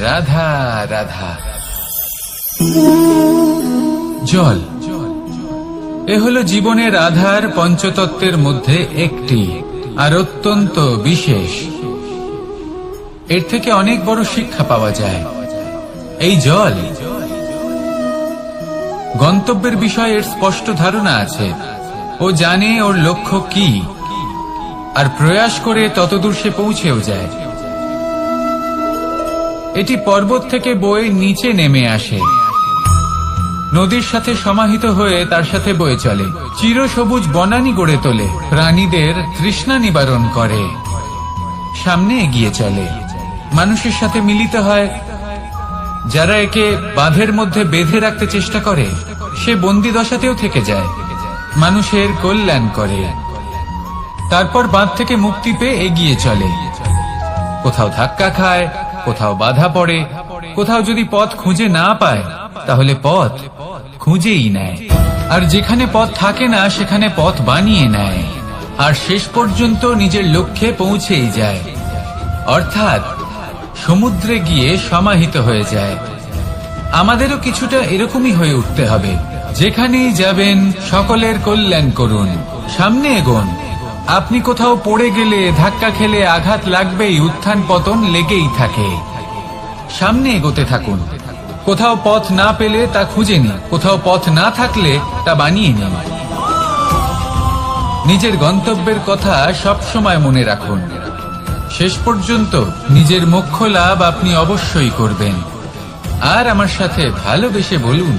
রাধা রাধা। জল, এ হলো জীবনের আধার পঞ্চতত্ত্বের মধ্যে একটি, আর অত্যন্ত বিশেষ। এর থেকে অনেক বড় শিক্ষা পাওয়া যায়। এই জল, গন্তব্যের বিষয়ে এর স্পষ্ট ধারণা আছে। ও জানে ওর লক্ষ্য কি, আর প্রয়াস করে ততদূর সে পৌঁছেও যায়। এটি পর্বত থেকে বয়ে নিচে নেমে আসে, নদীর সাথে সমাহিত হয়ে তার সাথে বয়ে চলে, চিরসবুজ বনানী গড়ে তোলে, প্রাণীদের তৃষ্ণা নিবারণ করে, সামনে এগিয়ে চলে, মানুষের সাথে মিলিত হয়। যারা একে বাঁধের মধ্যে বেঁধে রাখতে চেষ্টা করে, সে বন্দি দশাতেও থেকে যায়, মানুষের কল্যাণ করে। তারপর বাঁধ থেকে মুক্তি পেয়ে এগিয়ে চলে, কোথাও ধাক্কা খায়, কোথাও বাধা পড়ে, কোথাও যদি পথ খুঁজে না পায় তাহলে পথ খুঁজেই নেয়, আর যেখানে পথ থাকে না সেখানে পথ বানিয়ে নেয়, আর শেষ পর্যন্ত নিজের লক্ষ্যে পৌঁছেই যায়, অর্থাৎ সমুদ্রে গিয়ে সমাহিত হয়ে যায়। আমাদেরও কিছুটা এরকমই হয়ে উঠতে হবে। যেখানেই যাবেন সকলের কল্যাণ করুন, সামনে এগোন। আপনি কোথাও পড়ে গেলে, ধাক্কা খেলে আঘাত লাগবেই, উত্থান পতন লেগেই থাকে। সামনে এগোতে থাকুন। কোথাও পথ না পেলে তা খুঁজে নিন, কোথাও পথ না থাকলে তা বানিয়ে নিন। নিজের গন্তব্যের কথা সব সময় মনে রাখুন। শেষ পর্যন্ত নিজের মোক্ষ লাভ আপনি অবশ্যই করবেন। আর আমার সাথে ভালোবেসে বলুন,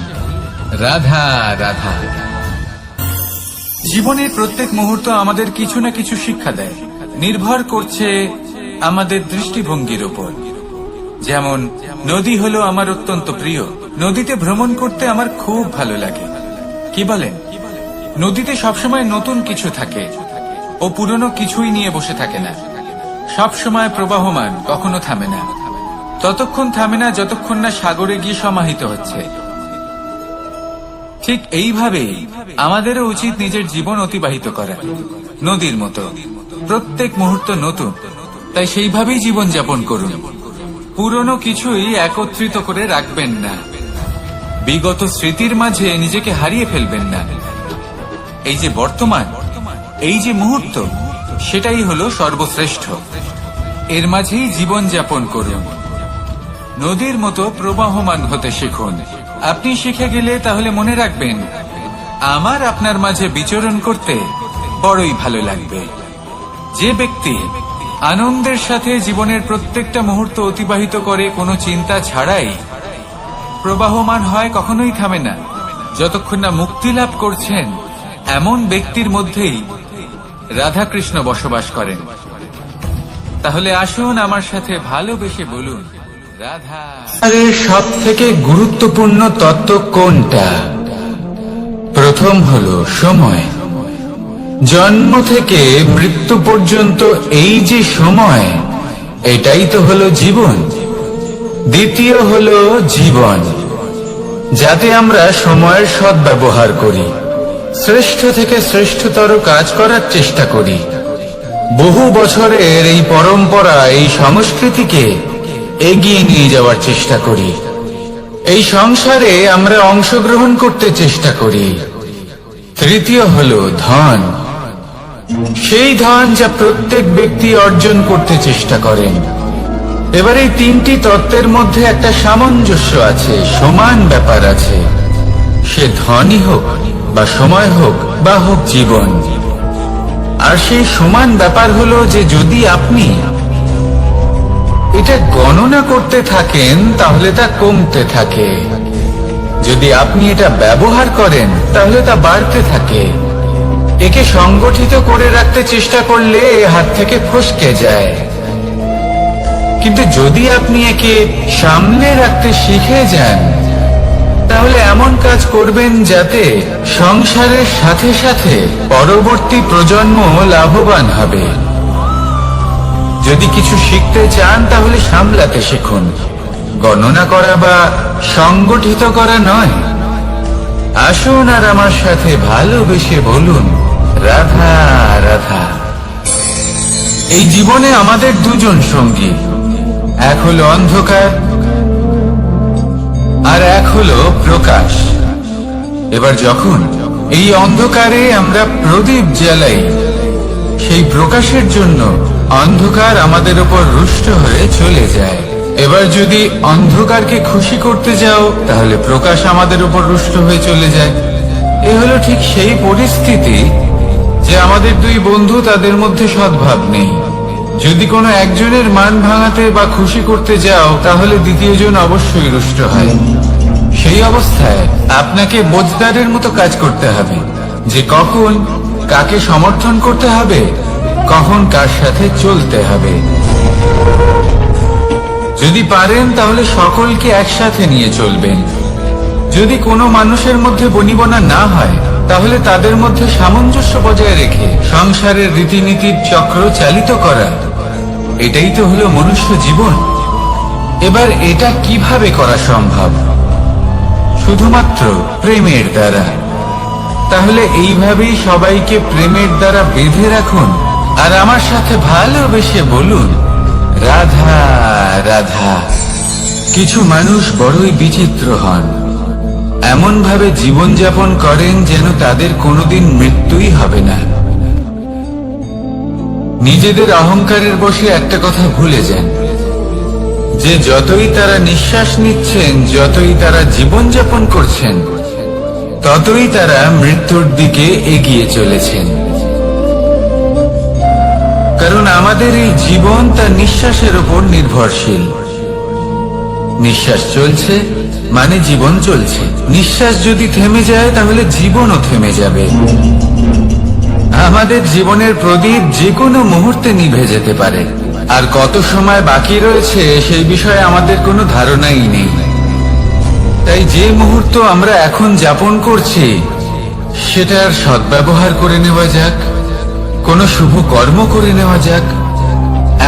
রাধা রাধা। জীবনের প্রত্যেক মুহূর্ত আমাদের কিছু না কিছু শিক্ষা দেয়, নির্ভর করছে আমাদের দৃষ্টিভঙ্গির উপর। যেমন নদী হলো আমার অত্যন্ত প্রিয়, নদীতে ভ্রমণ করতে আমার খুব ভালো লাগে। কি বলেন? নদীতে সবসময় নতুন কিছু থাকে, ও পুরনো কিছুই নিয়ে বসে থাকে না। সবসময় প্রবাহমান, কখনো থামে না। ততক্ষণ থামে না যতক্ষণ না সাগরে গিয়ে সমাহিত হচ্ছে। ঠিক এইভাবেই আমাদেরও উচিত নিজের জীবন অতিবাহিত করা, নদীর মতো। প্রত্যেক মুহূর্ত নতুন, তাই সেইভাবেই জীবন যাপন করুন। পুরনো কিছুই একত্রিত করে রাখবেন না, বিগত স্মৃতির মাঝে নিজেকে হারিয়ে ফেলবেন না। এই যে বর্তমান, এই যে মুহূর্ত, সেটাই হলো সর্বশ্রেষ্ঠ। এর মাঝেই জীবন যাপন করুন। নদীর মতো প্রবাহমান হতে শিখুন। আপনি শিখে গেলে তাহলে মনে রাখবেন, আমার আপনার মাঝে বিচরণ করতে বড়ই ভালো লাগবে। যে ব্যক্তি আনন্দের সাথে জীবনের প্রত্যেকটা মুহূর্ত অতিবাহিত করে কোনো চিন্তা ছাড়াই, প্রবাহমান হয়, কখনোই থামে না যতক্ষণ না মুক্তি লাভ করছেন, এমন ব্যক্তির মধ্যেই রাধাকৃষ্ণ বসবাস করেন। তাহলে আসুন আমার সাথে ভালোবেসে বলুন, রাধা। আরে সব থেকে গুরুত্বপূর্ণ তত্ত্ব কোনটা? প্রথম হলো সময়। জন্ম থেকে মৃত্যু পর্যন্ত এই যে সময়, এটাই তো হলো জীবন। দ্বিতীয় হলো জীবন, যাতে আমরা সময়ের সদ্ব্যবহার করি, শ্রেষ্ঠ থেকে শ্রেষ্ঠতর কাজ করার চেষ্টা করি। বহু বছরের এই পরম্পরা, এই সংস্কৃতিকে এগিয়ে নিয়ে যাওয়ার চেষ্টা করি। এই সংসারে আমরা অংশগ্রহণ করতে চেষ্টা করি। তৃতীয় হলো ধন, সেই ধন যা প্রত্যেক ব্যক্তি অর্জন করতে চেষ্টা করেন। এবার এই তিনটি তত্ত্বের মধ্যে একটা সামঞ্জস্য আছে, সমান ব্যাপার আছে। সে ধনই হোক বা সময় হোক বা হোক জীবন। আর সেই সমান ব্যাপার হলো যে যদি আপনি এটা গণনা করতে থাকেন তাহলে তা কমতে থাকে, যদি আপনি এটা ব্যবহার করেন তাহলে তা বাড়তে থাকে। একে সংগঠিত করে রাখতে চেষ্টা করলে এ হাত থেকে ফসকে যায়, কিন্তু যদি আপনি একে সামনে রাখতে শিখে যান, তাহলে এমন কাজ করবেন যাতে সংসারের সাথে সাথে পরবর্তী প্রজন্ম লাভবান হবে। যদি কিছু শিখতে চান তাহলে সামলাতে শিখুন, গণনা করা বা সংগঠিত করা নয়। আসুন আর আমার সাথে ভালোবেসে বলুন, রাধা রাধা। এই জীবনে আমাদের দুজন সঙ্গী, এক হলো অন্ধকার আর এক হলো প্রকাশ। এবার যখন এই অন্ধকারে আমরা প্রদীপ জ্বালাই, সেই প্রকাশের জন্য অন্ধকার আমাদের উপর রুষ্ট হয়ে চলে যায়। এবার যদি অন্ধকারকে খুশি করতে যাও, তাহলে প্রকাশ আমাদের উপর রুষ্ট হয়ে চলে যায়। এ হলো ঠিক সেই পরিস্থিতি যে আমাদের দুই বন্ধু, তাদের মধ্যে সদ্ভাব নেই। যদি কোনো একজনের মান ভাঙাতে বা খুশি করতে যাও, তাহলে দ্বিতীয়জন অবশ্যই রুষ্ট হয়। সেই অবস্থায় আপনাকে বোঝদারের মতো কাজ করতে হবে, যে কখন কাকে সমর্থন করতে হবে, কখন কার সাথে চলতে হবে। যদি পারেন তাহলে সকলকে একসাথে নিয়ে চলবেন। যদি কোনো মানুষের মধ্যে বনিবনা না হয়, তাহলে তাদের মধ্যে সামঞ্জস্য বজায় রেখে সংসারের রীতিনীতির চক্র চালিত করা, এটাই তো হলো মনুষ্য জীবন। এবার এটা কিভাবে করা সম্ভব? শুধুমাত্র প্রেমের দ্বারা। তাহলে এইভাবেই সবাইকে প্রেমের দ্বারা বেঁধে রাখুন, আর আমার সাথে ভালোবেসে বলুন, রাধা রাধা। কিছু মানুষ বড়ই বিচিত্র হন, এমন ভাবে জীবনযাপন করেন যেন তাদের কোনোদিন মৃত্যুই হবে না। নিজেদের অহংকারের বশে একটা কথা ভুলে যান, যে যতই তারা নিঃশ্বাস নিচ্ছেন, যতই তারা জীবনযাপন করছেন, ততই তারা মৃত্যুর দিকে এগিয়ে চলেছেন। কারণ আমাদের এই জীবন তার নিঃশ্বাসের উপর নির্ভরশীল। নিঃশ্বাস চলছে মানে জীবন চলছে। নিঃশ্বাস যদি থেমে যায় তাহলে জীবনও থেমে যাবে। আমাদের জীবনের প্রদীপ যে কোনো মুহূর্তে নিভে যেতে পারে, আর কত সময় বাকি রয়েছে সেই বিষয়ে আমাদের কোনো ধারণাই নেই। তাই যে মুহূর্ত আমরা এখন যাপন করছি সেটার সদ্ব্যবহার করে নেওয়া যাক, কোনো শুভ কর্ম করে নেওয়া যাক,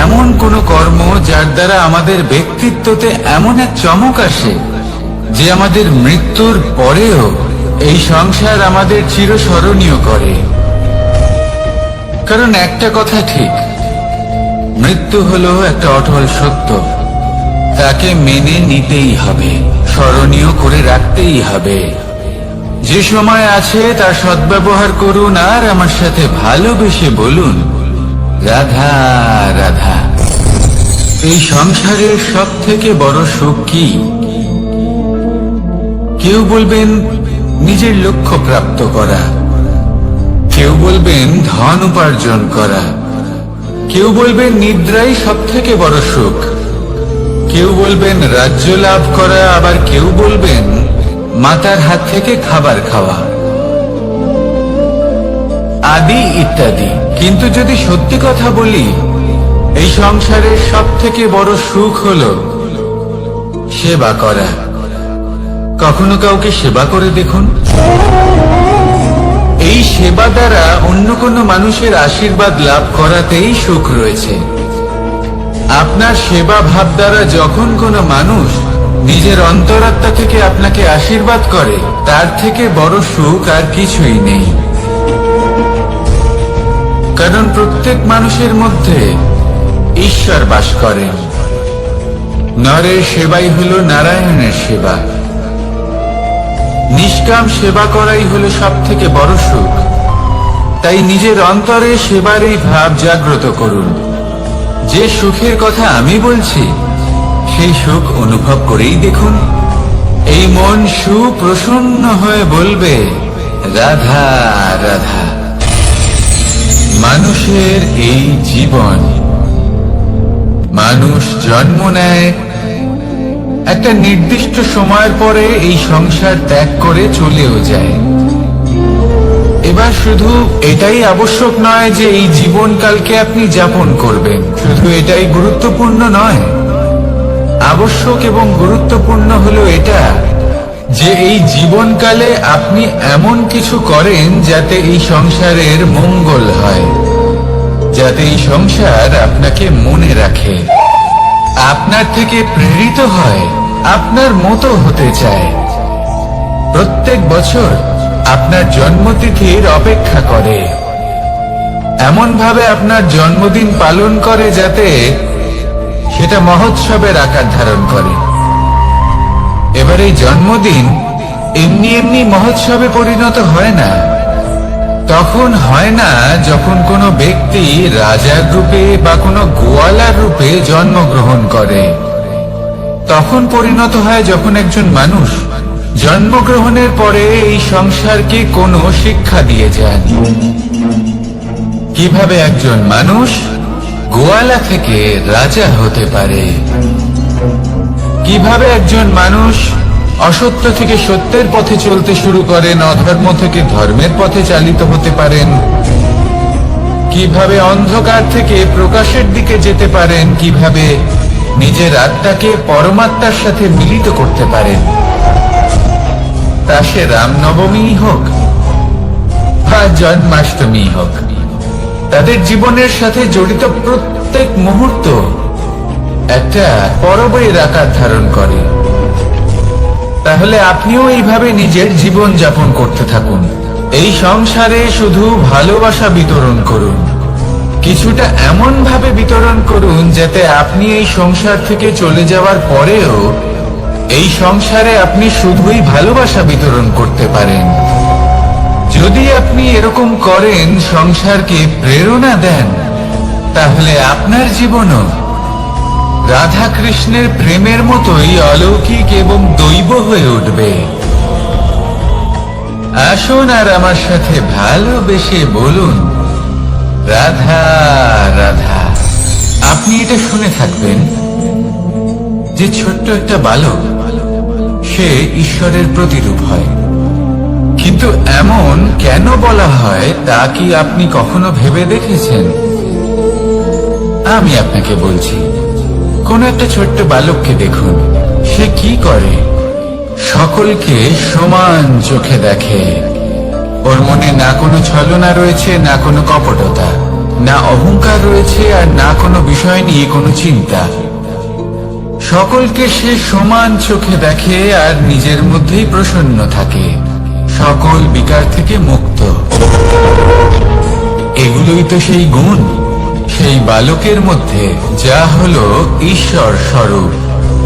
এমন কোনো কর্ম যার দ্বারা আমাদের ব্যক্তিত্বতে এমন এক চমক আসে যে আমাদের মৃত্যুর পরেও এই সংসার আমাদের চিরস্মরণীয় করে। কারণ একটা কথা ঠিক, মৃত্যু হলো একটা অটল সত্য, তাকে মেনে নিতেই হবে, স্মরণীয় করে রাখতেই হবে। যে সময় আছে তার সদ্ব্যবহার করুন আর আমার সাথে ভালোবেসে বলুন রাধা রাধা। এই সংসারের সব থেকে বড় সুখ কি? কেউ বলবেন নিজের লক্ষ্য প্রাপ্ত করা, কেউ বলবেন ধন উপার্জন করা, কেউ বলবেন নিদ্রাই সব থেকে বড় সুখ, কেউ বলবেন রাজ্য লাভ করা, আবার কেউ বলবেন মাতার হাত থেকে খাবার খাওয়া, আদি ইত্যাদি। কিন্তু যদি সত্যি কথা বলি, এই সংসারের সব থেকে বড় সুখ হলো সেবা করা। কখনো কাউকে সেবা করে দেখুন। এই সেবা দ্বারা অন্য কোনো মানুষের আশীর্বাদ লাভ করাতেই সুখ রয়েছে। আপনার সেবা ভাব দ্বারা যখন কোনো মানুষ নিজের অন্তরাত্মা থেকে আপনাকে আশীর্বাদ করে, তার থেকে বড় সুখ আর কিছুই নেই। কারণ প্রত্যেক মানুষের মধ্যে ঈশ্বর বাস করেন। নরের সেবাই হলো নারায়ণের সেবা। নিষ্কাম সেবা করাই হলো সব থেকে বড় সুখ। তাই নিজের অন্তরে সেবার এই ভাব জাগ্রত করুন। যে সুখের কথা আমি বলছি সেই সুখ অনুভব করেই দেখুন। এই মন সুপ্রসন্ন হয়ে বলবে রাধা রাধা। মানুষের এই জীবন, মানুষ জন্ম নেয়, একটা নির্দিষ্ট সময়ের পরে এই সংসার ত্যাগ করে চলেও যায়। এবার শুধু এটাই আবশ্যক নয় যে এই জীবনকালকে আপনি যাপন করবেন, শুধু এটাই গুরুত্বপূর্ণ নয়। আবশ্যক এবং গুরুত্বপূর্ণ হলো এটা যে এই জীবনকালে আপনি এমন কিছু করেন যাতে এই সংসারের মঙ্গল হয়, যাতে এই সংসার আপনাকে মনে রাখে, আপনার থেকে প্রেরিত হয়, আপনার মতো হতে চায়। প্রত্যেক বছর আপনার জন্মতিথির অপেক্ষা করে, এমন ভাবে আপনার জন্মদিন পালন করে যাতে সেটা মহোৎসবের আকার ধারণ করে। এবার এই জন্মদিন এমনি এমনি মহোৎসবে পরিণত হয় না। তখন হয় না যখন কোনো ব্যক্তি রাজার রূপে বা কোনো গোয়ালার রূপে জন্মগ্রহণ করে। তখন পরিণত হয় যখন একজন মানুষ জন্মগ্রহণের পরে এই সংসারকে কোনো শিক্ষা দিয়ে যান। কিভাবে একজন মানুষ গোয়ালা থেকে রাজা হতে পারে, কিভাবে একজন মানুষ অসত্য থেকে সত্যের পথে চলতে শুরু করেন, অধর্ম থেকে ধর্মের পথে চালিত হতে পারেন, কিভাবে অন্ধকার থেকে প্রকাশের দিকে যেতে পারেন, কিভাবে নিজের আত্মাকে পরমাত্মার সাথে মিলিত করতে পারেন। তা সে রামনবমী হোক বা জন্মাষ্টমী হোক, তাদের জীবনের সাথে জড়িত প্রত্যেক মুহূর্ত একটা পরবের আকার ধারণ করে। তাহলে আপনিও এইভাবে নিজের জীবন যাপন করতে থাকুন। এই সংসারে শুধু ভালোবাসা বিতরণ করুন, কিছুটা এমন ভাবে বিতরণ করুন যাতে আপনি এই সংসার থেকে চলে যাওয়ার পরেও এই সংসারে আপনি শুধুই ভালোবাসা বিতরণ করতে পারেন। যদি আপনি এরকম করেন, সংসারকে প্রেরণা দেন, তাহলে আপনার জীবনও রাধা কৃষ্ণের প্রেমের মতোই অলৌকিক এবং দৈব হয়ে উঠবে। আসুন আর আমার সাথে ভালোবেসে বলুন রাধা রাধা। আপনি এটা শুনে থাকবেন যে ছোট্ট একটা বালক সে ঈশ্বরের প্রতিরূপ হয়, কিন্তু এমন কেন বলা হয় তা কি আপনি কখনো ভেবে দেখেছেন? আমি আপনাকে বলছি, কোন একটা ছোট্ট বালককে দেখুন, সে কি করে? সকলকে সমান চোখে দেখে। ওর মনে না কোনো ছলনা রয়েছে, না কোনো কপটতা, না অহংকার রয়েছে, আর না কোনো বিষয় নিয়ে কোনো চিন্তা। সকলকে সে সমান চোখে দেখে আর নিজের মধ্যেই প্রসন্ন থাকে, সকল বিকার থেকে মুক্ত। এগুলোই তো সেই গুণ সেই বালকের মধ্যে, যা হলো ঈশ্বর স্বরূপ।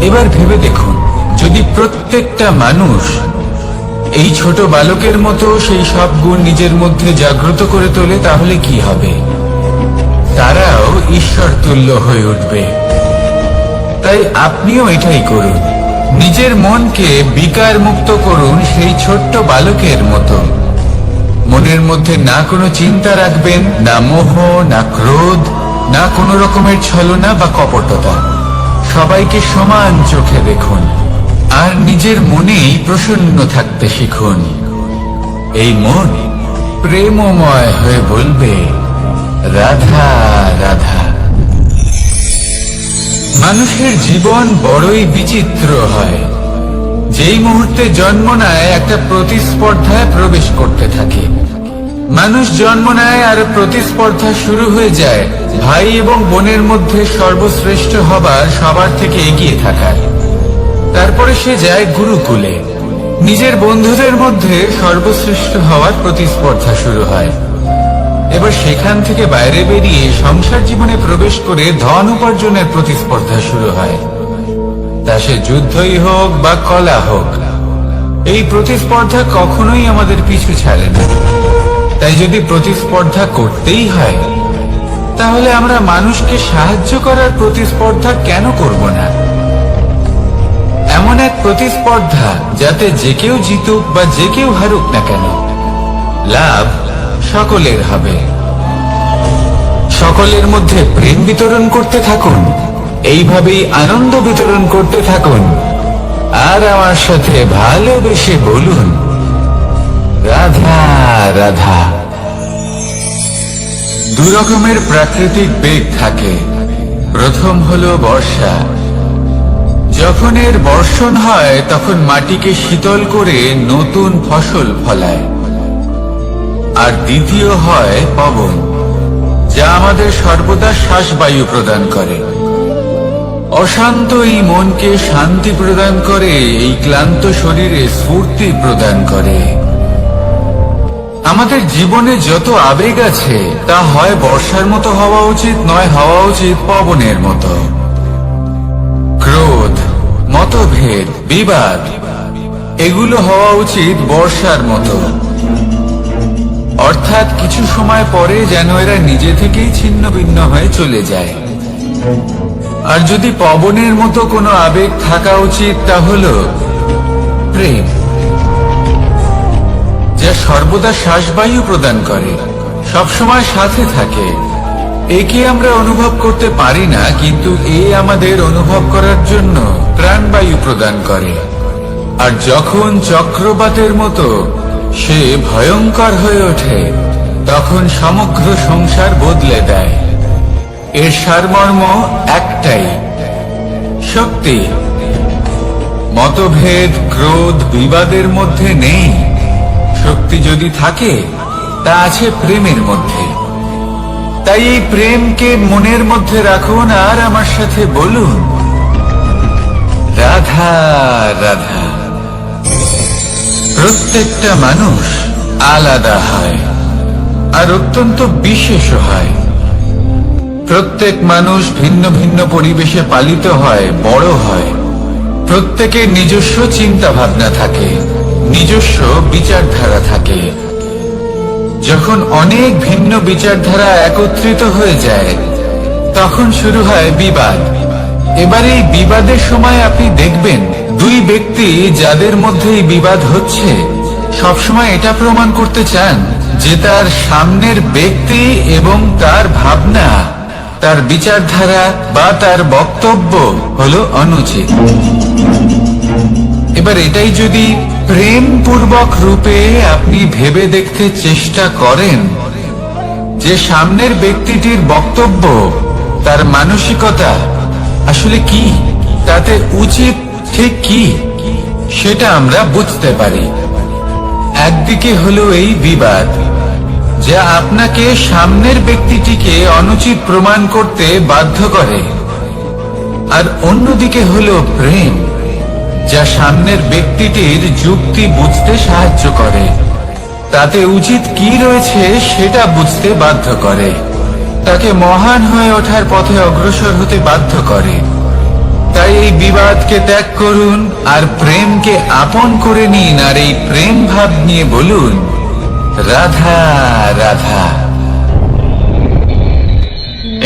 এবার ভেবে দেখুন, যদি প্রত্যেকটা মানুষ এই ছোট বালকের মতো সেই সব গুণ নিজের মধ্যে জাগ্রত করে তোলে, তাহলে কি হবে? তারাও ঈশ্বর তুল্য হয়ে উঠবে। তাই আপনিও এটাই করুন, নিজের মনকে বিকার মুক্ত করুন সেই ছোট্ট বালকের মতো। মনের মধ্যে না কোনো চিন্তা রাখবেন, না মোহ, না ক্রোধ, না কোনো রকমের ছলনা বা কপটতা। সবাইকে সমান চোখে দেখুন আর নিজের মনেই প্রসন্ন থাকতে শিখুন। এই মন প্রেমময় হয়ে বলবে, রাধা রাধা। মানুষের জীবন বড়ই বিচিত্র হয়। যেই মুহূর্তে জন্ম নেয় একটা প্রতিস্পর্ধায় প্রবেশ করতে থাকে। মানুষ জন্ম নেয় আর প্রতিস্পর্ধা শুরু হয়ে যায় ভাই এবং বোনের মধ্যে সর্বশ্রেষ্ঠ হবার, সবার থেকে এগিয়ে থাকার। তারপরে সে যায় গুরুকুলে, নিজের বন্ধুদের মধ্যে সর্বশ্রেষ্ঠ হওয়ার প্রতিস্পর্ধা শুরু হয়। এবার সেখান থেকে বাইরে বেরিয়ে সংসার জীবনে প্রবেশ করে ধন উপার্জনের প্রতিস্পর্ধা শুরু হয়। তা সে যুদ্ধই হোক বা কলা হোক, এই প্রতিস্পর্ধা কখনোই আমাদের পিছু ছাড়ে না। তাই যদি প্রতিস্পর্ধা করতেই হয়, তাহলে আমরা মানুষকে সাহায্য করার প্রতিস্পর্ধা কেন করব না? এমন এক প্রতিস্পর্ধা যাতে যে কেউ জিতুক বা যে কেউ হারুক না কেন, লাভ সকলের হবে। সকলের মধ্যে প্রেম বিতরণ করতে থাকুন, এইভাবেই আনন্দ বিতরণ করতে থাকুন। আর আমার সাথে ভালোবেসে বলুন, রাধা রাধা। দু রকমের প্রাকৃতিক বেগ থাকে। প্রথম হলো বর্ষা। যখন এর বর্ষণ হয় তখন মাটিকে শীতল করে নতুন ফসল ফলায়। আর দ্বিতীয় হয় পবন, যা আমাদের সর্বদা শ্বাসবায়ু প্রদান করে। অশান্ত এই মনকে শান্তি প্রদান করে, এই ক্লান্ত শরীরে স্ফূর্তি প্রদান করে। আমাদের জীবনে যত আবেগ আছে তা হয় বর্ষার মতো হওয়া উচিত, নয় হওয়া উচিত পবনের মতো। ক্রোধ, মতভেদ, বিবাদ, এগুলো হওয়া উচিত বর্ষার মতো। অর্থাৎ কিছু সময় পরে যেন এরা নিজে থেকেই ছিন্ন ভিন্ন হয়ে চলে যায়। আর যদি পবনের মতো কোনো আবেগ থাকা উচিত, তা হলো প্রেম, যা সর্বদা শ্বাসবায়ু প্রদান করে, সবসময় সাথে থাকে। একে আমরা অনুভব করতে পারি না, কিন্তু এ আমাদের অনুভব করার জন্য প্রাণবায়ু প্রদান করে। আর যখন চক্রবাতের মতো সে ভয়ঙ্কর হয়ে ওঠে, তখন সমগ্র সংসার বদলে দেয়। এর সারমর্ম একটাই, শক্তি। মতভেদ, ক্রোধ, বিবাদের মধ্যে নেই। শক্তি যদি থাকে, তা আছে প্রেমের মধ্যে। তাই এই প্রেমকে মনের মধ্যে রাখুন আর আমার সাথে বলুন, রাধা রাধা। প্রত্যেকটা মানুষ আলাদা হয় আর অত্যন্ত বিশেষ হয়। প্রত্যেক মানুষ ভিন্ন ভিন্ন পরিবেশে পালিত হয়, বড় হয়। প্রত্যেকের নিজস্ব চিন্তা ভাবনা থাকে, নিজস্ব বিচারধারা থাকে। যখন অনেক ভিন্ন বিচারধারা একত্রিত হয়ে যায়, তখন শুরু হয় বিবাদ। এবার এই বিবাদের সময় আপনি দেখবেন, দুই ব্যক্তি যাদের মধ্যে এই বিবাদ হচ্ছে, সবসময় এটা প্রমাণ করতে চান যে তার সামনের ব্যক্তি এবং তার ভাবনা তার বিচারধারা বা তার বক্তব্য হলো অনুচিত। এবার এটাই যদি প্রেমপূর্বক রূপে আপনি ভেবে দেখতে চেষ্টা করেন যে সামনের ব্যক্তিটির বক্তব্য, তার মানসিকতা আসলে কি, তাতে উচিত ঠিক কি, সেটা আমরা বুঝতে পারি। একদিকে হলো এই বিবাদ যা আপনাকে সামনের ব্যক্তিটিকে অনুচিত প্রমাণ করতে বাধ্য করে, আর অন্যদিকে হলো প্রেম যা সামনের ব্যক্তিটির যুক্তি বুঝতে সাহায্য করে, তাতে উচিত কি রয়েছে সেটা বুঝতে বাধ্য করে, তাকে মহান হয়ে ওঠার পথে অগ্রসর হতে বাধ্য করে। তাই এই বিবাদকে ত্যাগ করুন আর প্রেমকে আপন করে নিন, আর এই প্রেম ভাব নিয়ে বলুন, রাধা রাধা।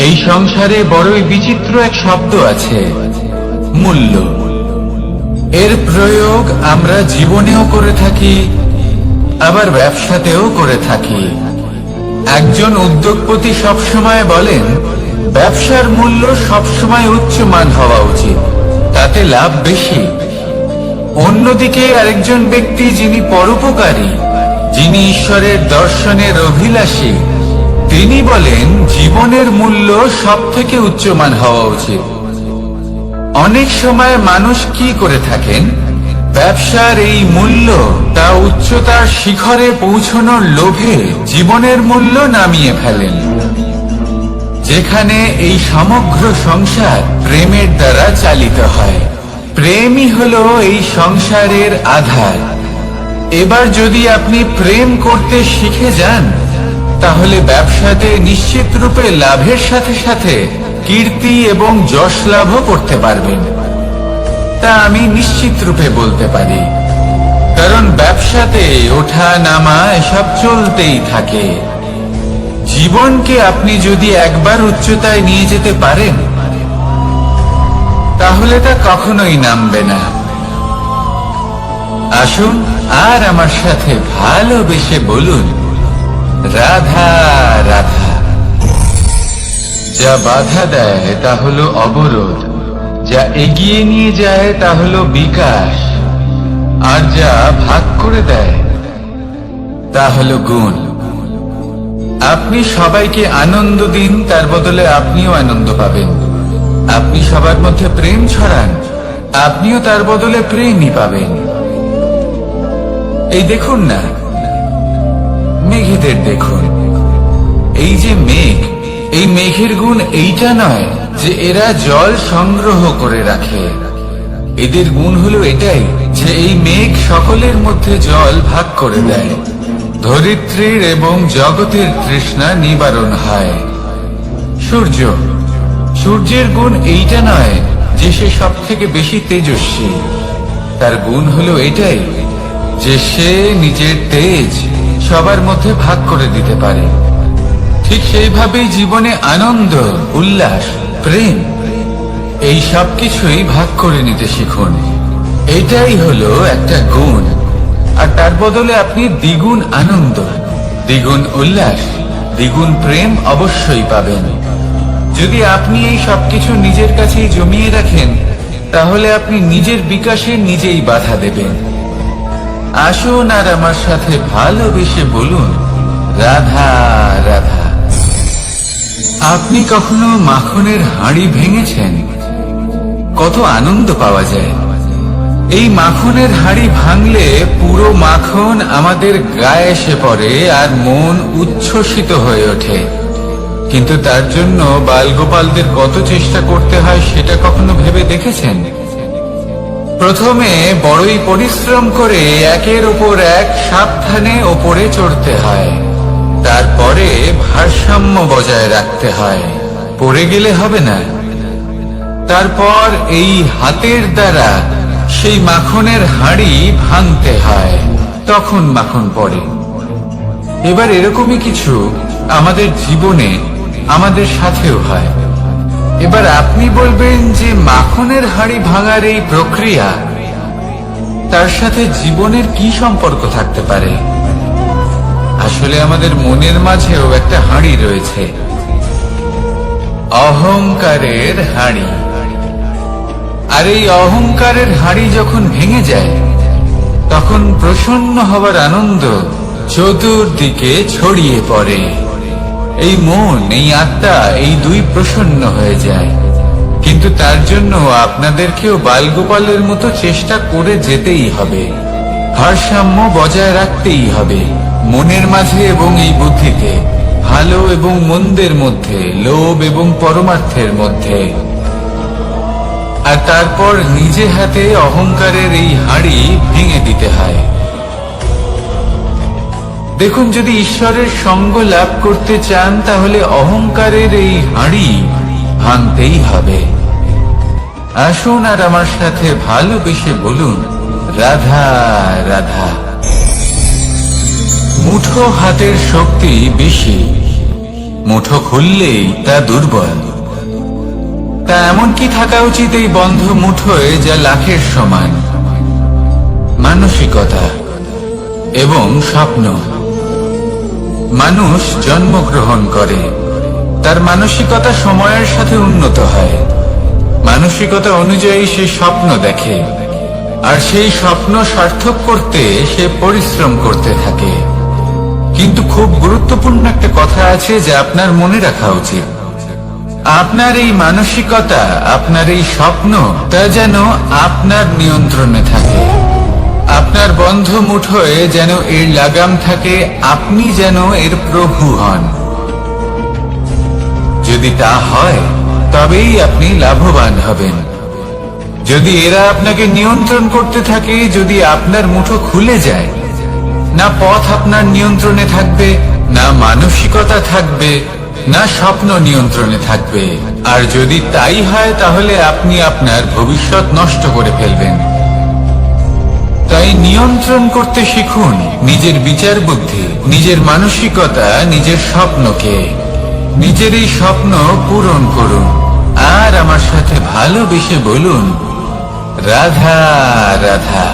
এই সংসারে বড়ই বিচিত্র এক শব্দ আছে, মূল্য। এর প্রয়োগ আমরা জীবনেও করে থাকি, আবার ব্যবসাতেও করে থাকি। একজন উদ্যোগপতি সবসময় বলেন ব্যবসার মূল্য সবসময় উচ্চমান হওয়া উচিত, তাতে লাভ বেশি। অন্যদিকে আরেকজন ব্যক্তি যিনি পরোপকারী, যিনি ঈশ্বরের দর্শনের অভিলাষী, তিনি বলেন জীবনের মূল্য সব থেকে উচ্চমান হওয়া উচিত। অনেক সময় মানুষ কি করে থাকেন, ব্যবসার এই মূল্য তা উচ্চতার শিখরে পৌঁছানোর লোভে জীবনের মূল্য নামিয়ে ফেলেন, যেখানে এই সমগ্র সংসার প্রেমের দ্বারা চালিত হয়। প্রেমই হলো এই সংসারের আধার। এবার যদি আপনি প্রেম করতে শিখে যান, তাহলে ব্যবসাতে নিশ্চিত রূপে লাভের সাথে সাথে কীর্তি এবং যশ লাভও করতে পারবেন। তা আমি নিশ্চিত রূপে বলতে পারি, কারণ ব্যবসাতে ওঠা নামা এসব চলতেই থাকে। জীবনকে আপনি যদি একবার উচ্চতায় নিয়ে যেতে পারেন, তাহলে তা কখনোই নামবে না। আসুন আর আমার সাথে ভালোবেসে বলুন, রাধা রাধা। যা বাধা দেয় তা হলো অবরোধ, যা এগিয়ে নিয়ে যায় তা হলো বিকাশ, আর যা ভাগ করে দেয় তা হলো গুণ। আপনি সবাইকে আনন্দ দিন, তার বদলে আপনিও আনন্দ পাবেন। আপনি সবার মধ্যে প্রেম ছড়ান, আপনিও তার বদলে প্রেমই পাবেন। এই দেখুন না, মেঘেদের দেখুন। এই যে মেঘ, এই মেঘের গুণ এইটা নয় যে এরা জল সংগ্রহ করে রাখে। এদের গুণ হলো এটাই যে এই মেঘ সকলের মধ্যে জল ভাগ করে দেয়। ধরিত্রীর এবং জগতের তৃষ্ণা নিবারণ হয়। সূর্য, সূর্যের গুণ এইটা নয় যে সে সব থেকে বেশি তেজস্বী। তার গুণ হলো এটাই যে সে নিজের তেজ সবার মধ্যে ভাগ করে দিতে পারে। ঠিক সেইভাবেই জীবনে আনন্দ, উল্লাস, প্রেম এই সব কিছুই ভাগ করে নিতে শিখুন। এটাই হলো একটা গুণ, আর তার বদলে আপনি দ্বিগুণ আনন্দ, দ্বিগুণ উল্লাস, দ্বিগুণ প্রেম অবশ্যই পাবেন। যদি আপনি এই সবকিছু নিজের কাছেই জমিয়ে রাখেন, তাহলে আপনি নিজের বিকাশে নিজেই বাধা দেবেন। আসুন আর আমার সাথে ভালোবেসে বলুন, রাধা রাধা। আপনি কখনো মাখনের হাঁড়ি ভেঙেছেন? কত আনন্দ পাওয়া যায়। এই মাখনের হাঁড়ি ভাঙলে পুরো মাখন আমাদের গায়ে এসে পড়ে আর মন উচ্ছ্বসিত হয়ে ওঠে। কিন্তু তার জন্য বালগোপালদের কত চেষ্টা করতে হয় সেটা কখনো ভেবে দেখেছেন? প্রথমে বড়ই পরিশ্রম করে একের উপর এক সাবধানে ওপরে চড়তে হয়, তারপরে ভারসাম্য বজায় রাখতে হয়, পড়ে গেলে হবে না। তারপর এই হাতের দ্বারা সেই মাখনের হাঁড়ি ভাঙতে হয়, তখন মাখন পড়ে। এবার এরকমই কিছু আমাদের জীবনে আমাদের সাথেও হয়। এবার আপনি বলবেন যে মাখনের হাঁড়ি ভাঙার এই প্রক্রিয়া, তার সাথে জীবনের কি সম্পর্ক থাকতে পারে? আসলে আমাদের মনের মাঝেও একটা হাঁড়ি রয়েছে। অহংকারের হাঁড়ি। আর এই অহংকারের হাঁড়ি যখন ভেঙে যায়, তখন প্রসন্ন হবার আনন্দ চতুর্দিকে ছড়িয়ে পড়ে। এই মন, এই আত্মা, এই দুই প্রসন্ন হয়ে যায়। কিন্তু তার জন্য আপনাদেরকেও বালগোপালের মতো চেষ্টা করে যেতেই হবে। ভারসাম্য বজায় রাখতেই হবে মনের মাঝে এবং এই বুদ্ধিতে, ভালো এবং মন্দের মধ্যে, লোভ এবং পরমার্থের মধ্যে। আর তারপর নিজে হাতে অহংকারের এই হাঁড়ি ভেঙে দিতে হয়। দেখুন, যদি ঈশ্বরের সঙ্গ লাভ করতে চান, তাহলে অহংকারের এই হাঁড়ি ভাঙতেই হবে। আসুন আর আমার সাথে ভালোবেসে বলুন, রাধা রাধা। মুঠো হাতের শক্তি বেশি, মুঠো খুললেই তা দুর্বল। তা এমন কি থাকা উচিত এই বন্ধ মুঠোয়, যা লাখের সমান? মানসিকতা এবং স্বপ্ন। মানুষ জন্মগ্রহণ করে, তার মানসিকতা সময়ের সাথে উন্নত হয়। মানসিকতা অনুযায়ী সে স্বপ্ন দেখে, আর সেই স্বপ্ন সার্থক করতে সে পরিশ্রম করতে থাকে। কিন্তু খুব গুরুত্বপূর্ণ একটা কথা আছে যা আপনার মনে রাখা উচিত। আপনার এই মানসিকতা, আপনার এই স্বপ্ন, তা যেন আপনার নিয়ন্ত্রণে থাকে। আপনার বন্ধ মুঠোয় যেন এর লাগাম থাকে, আপনি যেন এর প্রভু হন। যদি তা হয়, তবেই আপনি লাভবান হবেন। যদি এরা আপনাকে নিয়ন্ত্রণ করতে থাকে, যদি আপনার মুঠো খুলে যায়, না পথ আপনার নিয়ন্ত্রণে থাকবে, না মানসিকতা থাকবে, না স্বপ্ন নিয়ন্ত্রণে থাকবে। আর যদি তাই হয়, তাহলে আপনি আপনার ভবিষ্যৎ নষ্ট করে ফেলবেন। তাই নিয়ন্ত্রণ করতে শিখুন নিজের বিচার বুদ্ধি, নিজের মানসিকতা, নিজের স্বপ্নকে। নিজের এই স্বপ্ন পূরণ করুন আর আমার সাথে ভালোবেসে বলুন, রাধা রাধা।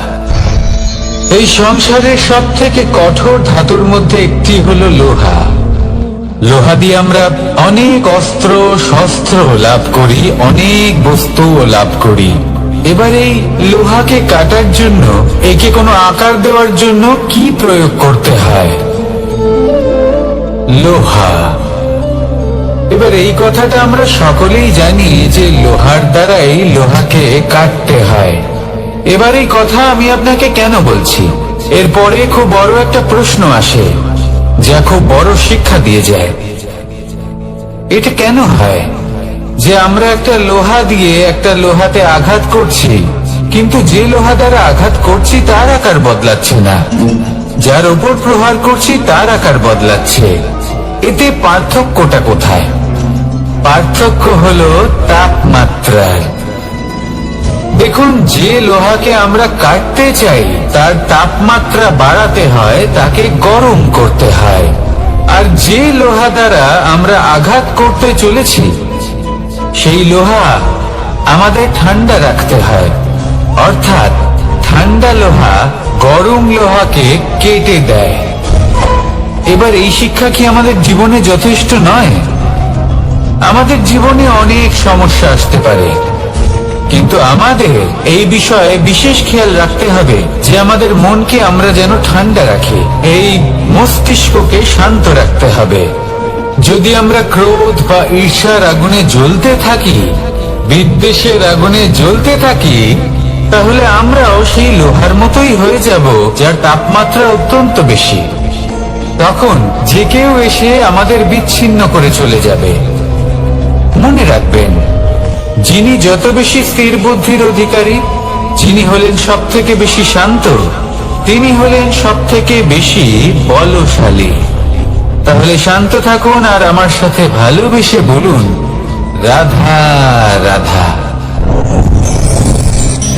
এই সংসারের সব থেকে কঠোর ধাতুর মধ্যে একটি হলো লোহা। লোহা দিয়ে আমরা অনেক অস্ত্র শস্ত্র লাভ করি, অনেক বস্তুও লাভ করি। এবার এই লোহাকে কাটার জন্য, একে কোনো আকার দেওয়ার জন্য কি প্রয়োগ করতে হয়? লোহা। এবার এই কথাটা আমরা সকলেই জানি যে লোহার দ্বারাই লোহাকে কাটতে হয়। এবার এই কথা আমি আপনাকে কেন বলছি? এরপরে খুব বড় একটা প্রশ্ন আসে, যা খুব বড় শিক্ষা দিয়ে যায়। এটা কেন হয় যে আমরা একটা লোহা দিয়ে একটা লোহাতে আঘাত করছি, কিন্তু যে লোহা দ্বারা আঘাত করছি তার আকার বদলাচ্ছে না, যার উপর প্রহার করছি তার আকার বদলাচ্ছে? এতে পার্থক্যটা কোথায়? পার্থক্য হলো তাপমাত্রায়। দেখুন, যে লোহাকে আমরা কাটতে চাই তার তাপমাত্রা বাড়াতে হয়, তাকে গরম করতে হয়। আর যে লোহা দ্বারা আমরা আঘাত করতে চলেছি, সেই লোহা আমাদের ঠান্ডা রাখতে হয়। অর্থাৎ ঠান্ডা লোহা গরম লোহাকে কেটে দেয়। এবার এই শিক্ষা কি আমাদের জীবনে যথেষ্ট নয়? আমাদের জীবনে অনেক সমস্যা আসতে পারে, কিন্তু আমাদের এই বিষয়ে বিশেষ খেয়াল রাখতে হবে যে আমাদের মনকে আমরা যেন ঠান্ডা রাখি, এই মস্তিষ্ককে শান্ত রাখতে হবে। যদি আমরা ক্রোধ বা ঈর্ষার আগুনে জ্বলতে থাকি, বিদ্বেষের আগুনে জ্বলতে থাকি, তাহলে আমরাও সেই লোহার মতোই হয়ে যাব, যার তাপমাত্রা অত্যন্ত বেশি। তখন যে কেউ এসে আমাদের বিচ্ছিন্ন করে চলে যাবে। মনে রাখবেন, যিনি যত বেশি স্থির বুদ্ধির অধিকারী, যিনি হলেন সব থেকে বেশি শান্ত, তিনি হলেন সব থেকে বেশি বলশালী। তাহলে শান্ত থাকুন আর আমার সাথে ভালোবেসে বলুন, রাধা রাধা।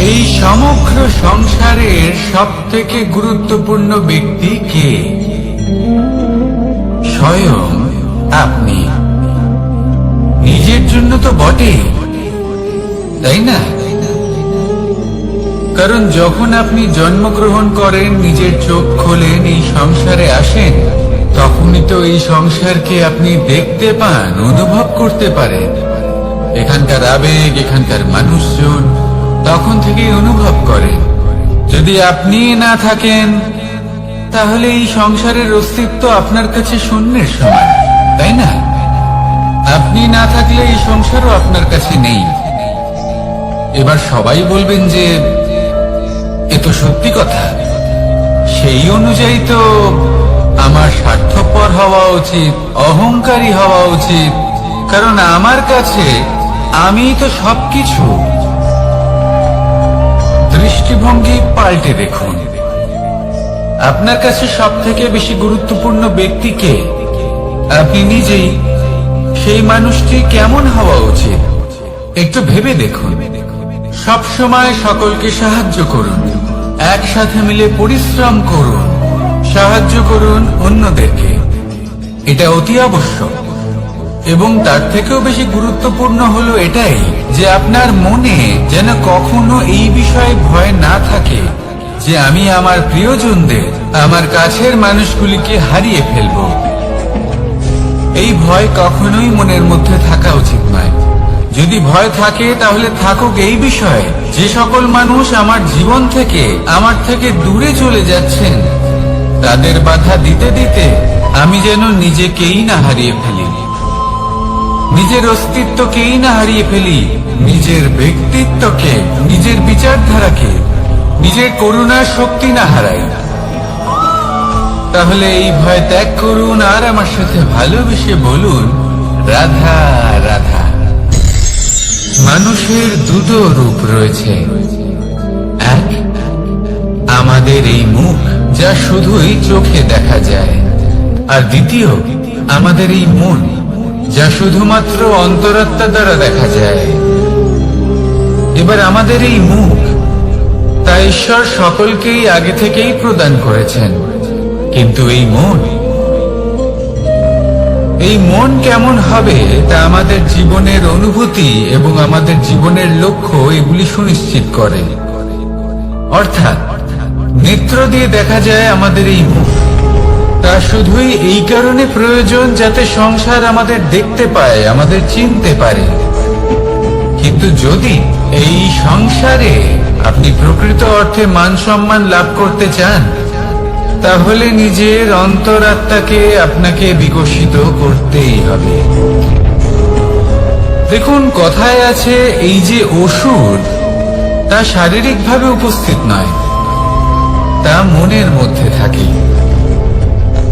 এই সমগ্র সংসারের সব থেকে গুরুত্বপূর্ণ ব্যক্তি কে? স্বয়ং আপনি। নিজের জন্য তো বটেই, তাই না? কারণ যখন আপনি জন্মগ্রহণ করেন, নিজের চোখ খোলেন, এই সংসারে আসেন, তখনই তো এই সংসারকে আপনি দেখতে পান, অনুভব করতে পারেন। এখানকার আবেগ, এখানকার মানুষজন তখন থেকেই অনুভব করেন। যদি আপনি না থাকেন তাহলে এই সংসারের অস্তিত্ব আপনার কাছে শূন্যের সমান, তাই না? আপনি না থাকলে এই সংসারও আপনার কাছে নেই। এবার সবাই বলবেন যে এ তো সত্যি কথা, সেই অনুযায়ী তো আমার স্বার্থপর হওয়া উচিত, অহংকারী হওয়া উচিত, কারণ আমার কাছে আমি তো সবকিছু। দৃষ্টিভঙ্গি পাল্টে দেখুন। আপনার কাছে সব থেকে বেশি গুরুত্বপূর্ণ ব্যক্তি কে? আপনি নিজেই। সেই মানুষটি কেমন হওয়া উচিত একটু ভেবে দেখুন। সব সময় সকলকে সাহায্য করুন, একসাথে মিলে পরিশ্রম করুন, সাহায্য করুন অন্যদেরকে। এটা অতি আবশ্যক। এবং তার থেকেও বেশি গুরুত্বপূর্ণ হলো এটাই যে আপনার মনে যেন কখনো এই বিষয়ে ভয় না থাকে যে আমি আমার প্রিয়জনদের, আমার কাছের মানুষগুলিকে হারিয়ে ফেলব। এই ভয় কখনোই মনের মধ্যে থাকা উচিত নয়। যদি ভয় থাকে তাহলে থাকুক এই বিষয়ে যে সকল মানুষ আমার জীবন থেকে, আমার থেকে দূরে চলে যাচ্ছেন, তাদের বাধা দিতে দিতে আমি যেন নিজেকেই না হারিয়ে ফেলি, নিজের অস্তিত্বকেই না হারিয়ে ফেলি, নিজের ব্যক্তিত্বকে, নিজের বিচারধারাকে, নিজের করুণার শক্তি না হারাই। তাহলে এই ভয় ত্যাগ করুন আর আমার সাথে ভালোবেসে বলুন, রাধা রাধা। মানুষের দুটো রূপ রয়েছে। এক, আমাদের এই মুখ যা শুধুই চোখে দেখা যায়, আর দ্বিতীয় আমাদের এই মন যা শুধুমাত্র অন্তরাত্মা দ্বারা দেখা যায়। এবার আমাদের এই মুখ তা ঈশ্বর সকলকেই আগে থেকেই প্রদান করেছেন, কিন্তু এই মন কেমন হবে তা আমাদের জীবনের অনুভূতি এবং আমাদের জীবনের লক্ষ্য এগুলি সুনিশ্চিত করে। অর্থাৎ নেত্র দিয়ে দেখা যায় আমাদের এই মুখ, তা শুধুই এই কারণে প্রয়োজন যাতে সংসার আমাদের দেখতে পায়, আমাদের চিনতে পারে। কিন্তু যদি এই সংসারে আপনি প্রকৃত অর্থে মান সম্মান লাভ করতে চান, তাহলে নিজের অন্তরাত্মাকে আপনাকে বিকশিত করতেই হবে। দেখুন, কথায় আছে এই যে ওষুধ তা শারীরিকভাবে উপস্থিত নয়, তা মনের মধ্যে থাকে।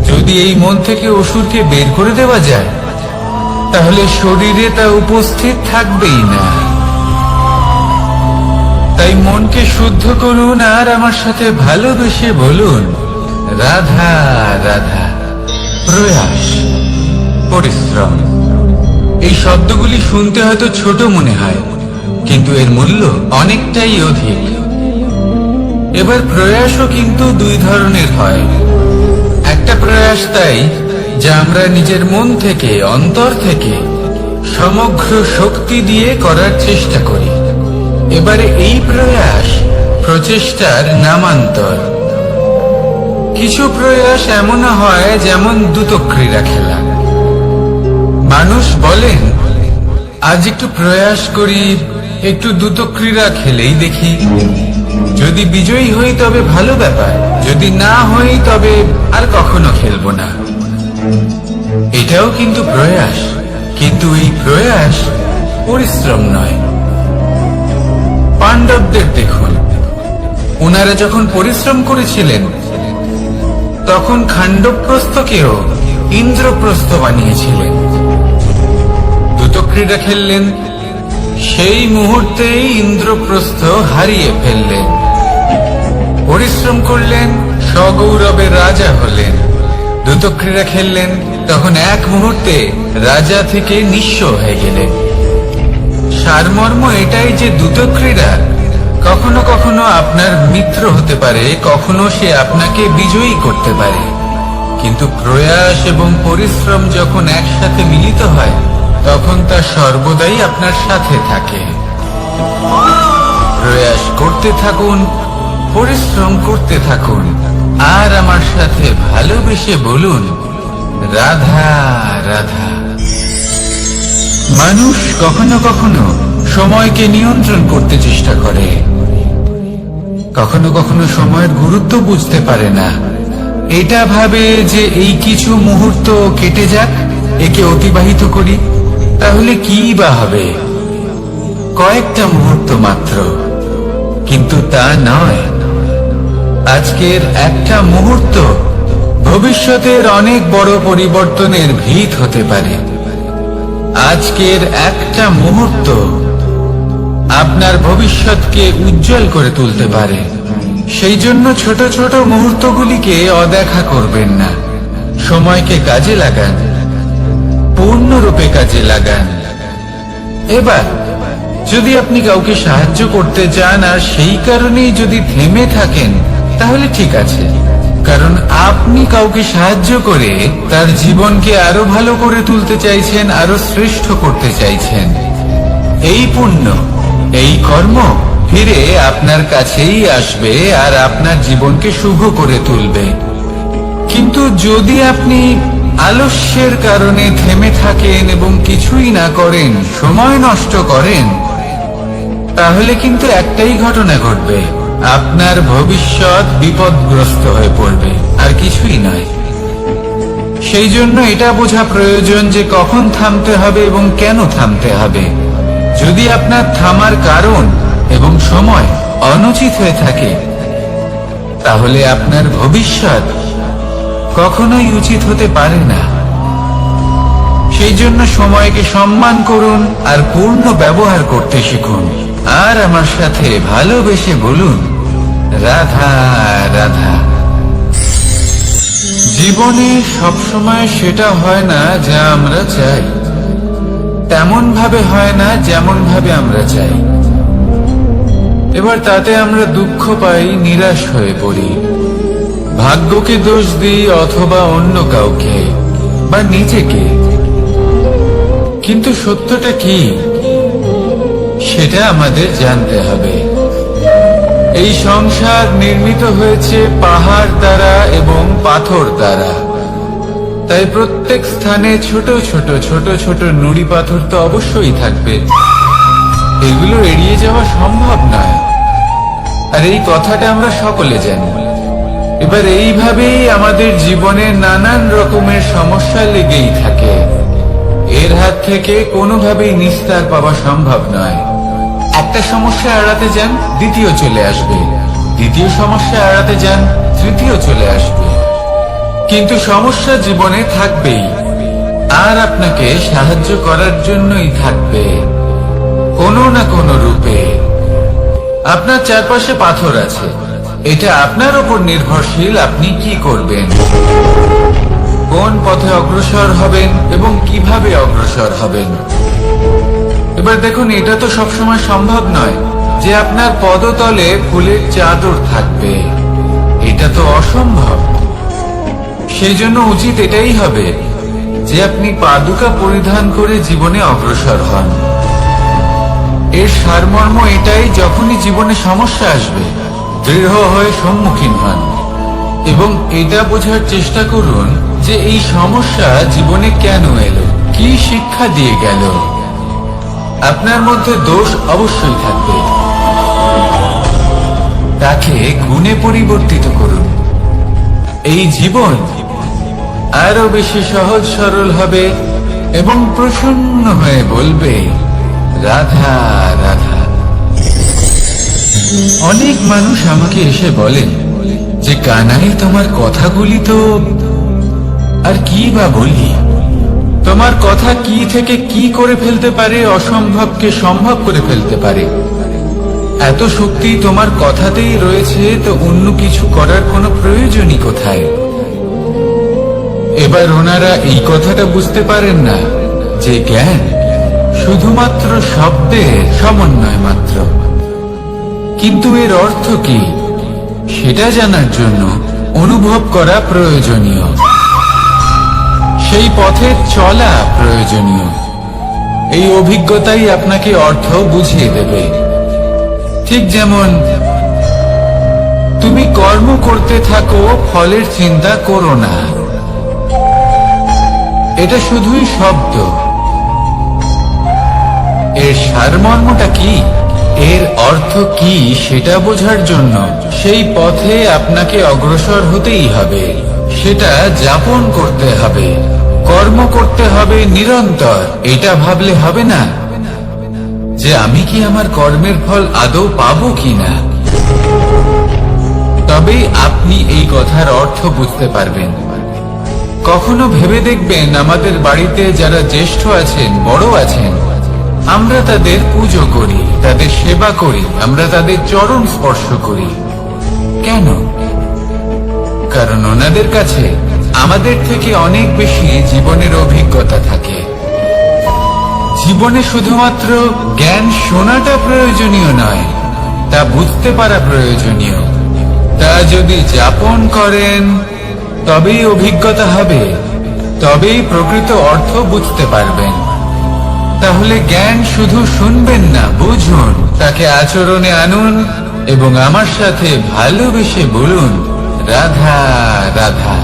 যদি এই মন থেকে ওষুধকে বের করে দেওয়া যায় তাহলে শরীরে তা উপস্থিত থাকবেই না। তাই মনকে শুদ্ধ করুন আর আমার সাথে ভালোবেসে বলুন, রাধা রাধা। প্রয়াস, পরিশ্রম, এই শব্দগুলি শুনতে হয়তো ছোট মনে হয়, কিন্তু এর মূল্য অনেকটাই অধিক। এবার প্রয়াসও কিন্তু দুই ধরনের হয়। একটা প্রয়াস তাই যা আমরা নিজের মন থেকে, অন্তর থেকে সমগ্র শক্তি দিয়ে করার চেষ্টা করি। এবারে এই প্রয়াস প্রচেষ্টার নামান্তর। কিছু প্রয়াস এমন হয় যেমন দ্রুতক্রীড়া খেলা। মানুষ বলেন, আজ একটু প্রয়াস করি, একটু দ্রুতক্রীড়া খেলেই দেখি, যদি বিজয়ী হই তবে ভালো ব্যাপার, যদি না হই তবে আর কখনো খেলবো না। এটাও কিন্তু প্রয়াস, কিন্তু এই প্রয়াস পরিশ্রম নয়। পাণ্ডবদের দেখুন, ওনারা যখন পরিশ্রম করেছিলেন তখন খাণ্ডবপ্রস্থকেও ইন্দ্রপ্রস্থ বানিয়েছিলেন। দ্রুতক্রীড়া খেললেন, সেই মুহূর্তেই ইন্দ্রপ্রস্থ হারিয়ে ফেললেন। পরিশ্রম করলেন, সগৌরবে রাজা হলেন। দ্রুতক্রীড়া খেললেন, তখন এক মুহূর্তে রাজা থেকে নিঃস্ব হয়ে গেলেন। সারমর্ম এটাই যে দ্রুতক্রীড়া কখনো কখনো আপনার মিত্র হতে পারে, কখনো সে আপনাকে বিজয়ী করতে পারে, কিন্তু প্রয়াস এবং পরিশ্রম যখন একসাথে মিলিত হয় তখন তা সর্বদাই আপনার সাথে থাকে। প্রয়াস করতে থাকুন, পরিশ্রম করতে থাকুন আর আমার সাথে ভালোবেসে বলুন, রাধা রাধা। মানুষ কখনো কখনো সময়কে নিয়ন্ত্রণ করতে চেষ্টা করে, কখনো কখনো সময়ের গুরুত্ব বুঝতে পারে না। এটা ভাবে যে এই কিছু মুহূর্ত কেটে যাক, একে অতিবাহিত করি, তাহলে কি বা হবে, কয়েকটা মুহূর্ত মাত্র। কিন্তু তা নয়। আজকের একটা মুহূর্ত ভবিষ্যতের অনেক বড় পরিবর্তনের ভিত হতে পারে। আজকের একটা মুহূর্ত আপনার ভবিষ্যৎকে উজ্জ্বল করে তুলতে পারে। সেই জন্য ছোট ছোট মুহূর্তগুলিকে অদেখা করবেন না। সময়কে কাজে লাগান, পূর্ণরূপে কাজে লাগান। এবার যদি আপনি কাউকে সাহায্য করতে চান আর সেই কারণেই যদি থেমে থাকেন, তাহলে ঠিক আছে, কারণ আপনি কাউকে সাহায্য করে তার জীবনকে আরো ভালো করে তুলতে চাইছেন, আরো শ্রেষ্ঠ করতে চাইছেন। এই পুণ্য, এই কর্ম ফিরে আপনার কাছেই আসবে আর আপনার জীবনকে শুভ করে তুলবে। কিন্তু যদি আপনি আলস্যের কারণে থেমে থাকেন এবং কিছুই না করেন, সময় নষ্ট করেন, তাহলে কিন্তু একটাই ঘটনা ঘটবে, আপনার ভবিষ্যৎ বিপদগ্রস্ত হয়ে পড়বে, আর কিছুই নয়। সেই জন্য এটা বোঝা প্রয়োজন যে কখন থামতে হবে এবং কেন থামতে হবে। যদি আপনার থামার কারণ এবং সময় অনুচিত হয়ে থাকে, তাহলে আপনার ভবিষ্যৎ কখনোই উচিত হতে পারে না। সেই জন্য সময়কে সম্মান করুন আর পূর্ণ ব্যবহার করতে শিখুন। আর আমার সাথে ভালোবেসে বলুন, রাধা রাধা। জীবনে সবসময় সেটা হয় না যা আমরা চাই, তেমন ভাবে হয় না যেমন ভাবে আমরা চাই। এবার তাতে আমরা দুঃখ পাই, নিরাশ হয়ে পড়ি, ভাগ্যকে দোষ দিই অথবা অন্য কাউকে বা নিজেকে। কিন্তু সত্যটা কি, সেটা আমাদের জানতে হবে। এই সংসার নির্মিত হয়েছে পাহাড় দ্বারা এবং পাথর দ্বারা, তাই প্রত্যেক স্থানে ছোট ছোট ছোট ছোট নুড়ি পাথর তো অবশ্যই থাকবে। এগুলো এড়িয়ে যাওয়া সম্ভব নয়, আর এই কথাটা আমরা সকলে জানি। এবার এইভাবেই আমাদের জীবনে নানান রকমের সমস্যা লেগেই থাকে। এর হাত থেকে কোনোভাবেই নিস্তার পাওয়া সম্ভব নয়। একটা সমস্যা এড়াতে যান, দ্বিতীয় চলে আসবে, দ্বিতীয় সমস্যা এড়াতে যান, তৃতীয় চলে আসবে। কিন্তু সমস্যা জীবনে থাকবেই, আর আপনাকে সাহায্য করার জন্যই থাকবে কোনো না কোনো রূপে। আপনার চারপাশে পাথর আছে, এটা আপনার উপর নির্ভরশীল আপনি কি করবেন, কোন পথে অগ্রসর হবেন এবং কিভাবে অগ্রসর হবেন। এবার দেখুন, এটা তো সবসময় সম্ভব নয় যে আপনার পদতলে ফুলের চাদর থাকবে, এটা তো অসম্ভব। সেই জন্য উচিত এটাই হবে যে আপনি পাদুকা পরিধান করে জীবনে অগ্রসর হন। এর সারমর্ম এটাই, যখনই জীবনে সমস্যা আসবে দৃঢ় হয়ে সম্মুখীন হন এবং এটা বোঝার চেষ্টা করুন যে এই সমস্যা জীবনে কেন এলো, কি শিক্ষা দিয়ে গেল। আপনার মধ্যে দোষ অবশ্যই থাকবে, তাকে গুণে পরিবর্তিত করুন। এই জীবন আরো বেশি সহজ সরল হবে এবং প্রসন্ন হয়ে বলবে, রাধা রাধা। অনেক মানুষ আমাকে এসে বলেন যে কানাই, তোমার কথাগুলি তো আর কি বা বলি, তোমার কথা কি থেকে কি করে ফেলতে পারে, অসম্ভবকে সম্ভব করে ফেলতে পারে। এত শক্তি তোমার কথাতেই রয়েছে, তো অন্য কিছু করার কোনো প্রয়োজনই কোথায়? এবার ওনারা এই কথাটা বুঝতে পারেন না যে জ্ঞান শুধুমাত্র শব্দের সমন্বয় মাত্র। কিন্তু এর অর্থ কি সেটা জানার জন্য অনুভব করা প্রয়োজনীয়, সেই পথে চলা প্রয়োজনীয়। এই অভিজ্ঞতাই আপনাকে অর্থ বুঝিয়ে দেবে। ঠিক যেমন তুমি কর্ম করতে থাকো, ফলের চিন্তা করো না। এটা শুধুই শব্দ। এর সারমর্মটা কি, এর অর্থ কি সেটা বোঝার জন্য সেই পথে আপনাকে অগ্রসর হতেই হবে, সেটা যাপন করতে হবে, কর্ম করতে হবে নিরন্তর। এটা ভাবলে হবে না যে আমি কি আমার কর্মের ফল আদৌ পাবো কিনা। তবেই আপনি এই কথার অর্থ বুঝতে পারবেন। কখনো ভেবে দেখবেন, আমাদের বাড়িতে যারা জ্যেষ্ঠ আছেন, বড় আছেন, আমরা তাদের পুজো করি, তাদের সেবা করি, আমরা তাদের চরণ স্পর্শ করি। কেন? কারণ ওনাদের কাছে আমাদের থেকে অনেক বেশি জীবনের অভিজ্ঞতা থাকে। জীবনে শুধুমাত্র জ্ঞান শোনাটা প্রয়োজনীয় নয়, তা বুঝতে পারা প্রয়োজনীয়। তা যদি যাপন করেন তবেই অভিজ্ঞতা হবে, তবেই প্রকৃত অর্থ বুঝতে পারবেন। তাহলে জ্ঞান শুধু শুনবেন না, বুঝুন, তাকে আচরণে আনুন এবং আমার সাথে ভালোবেসে বলুন, রাধা রাধা।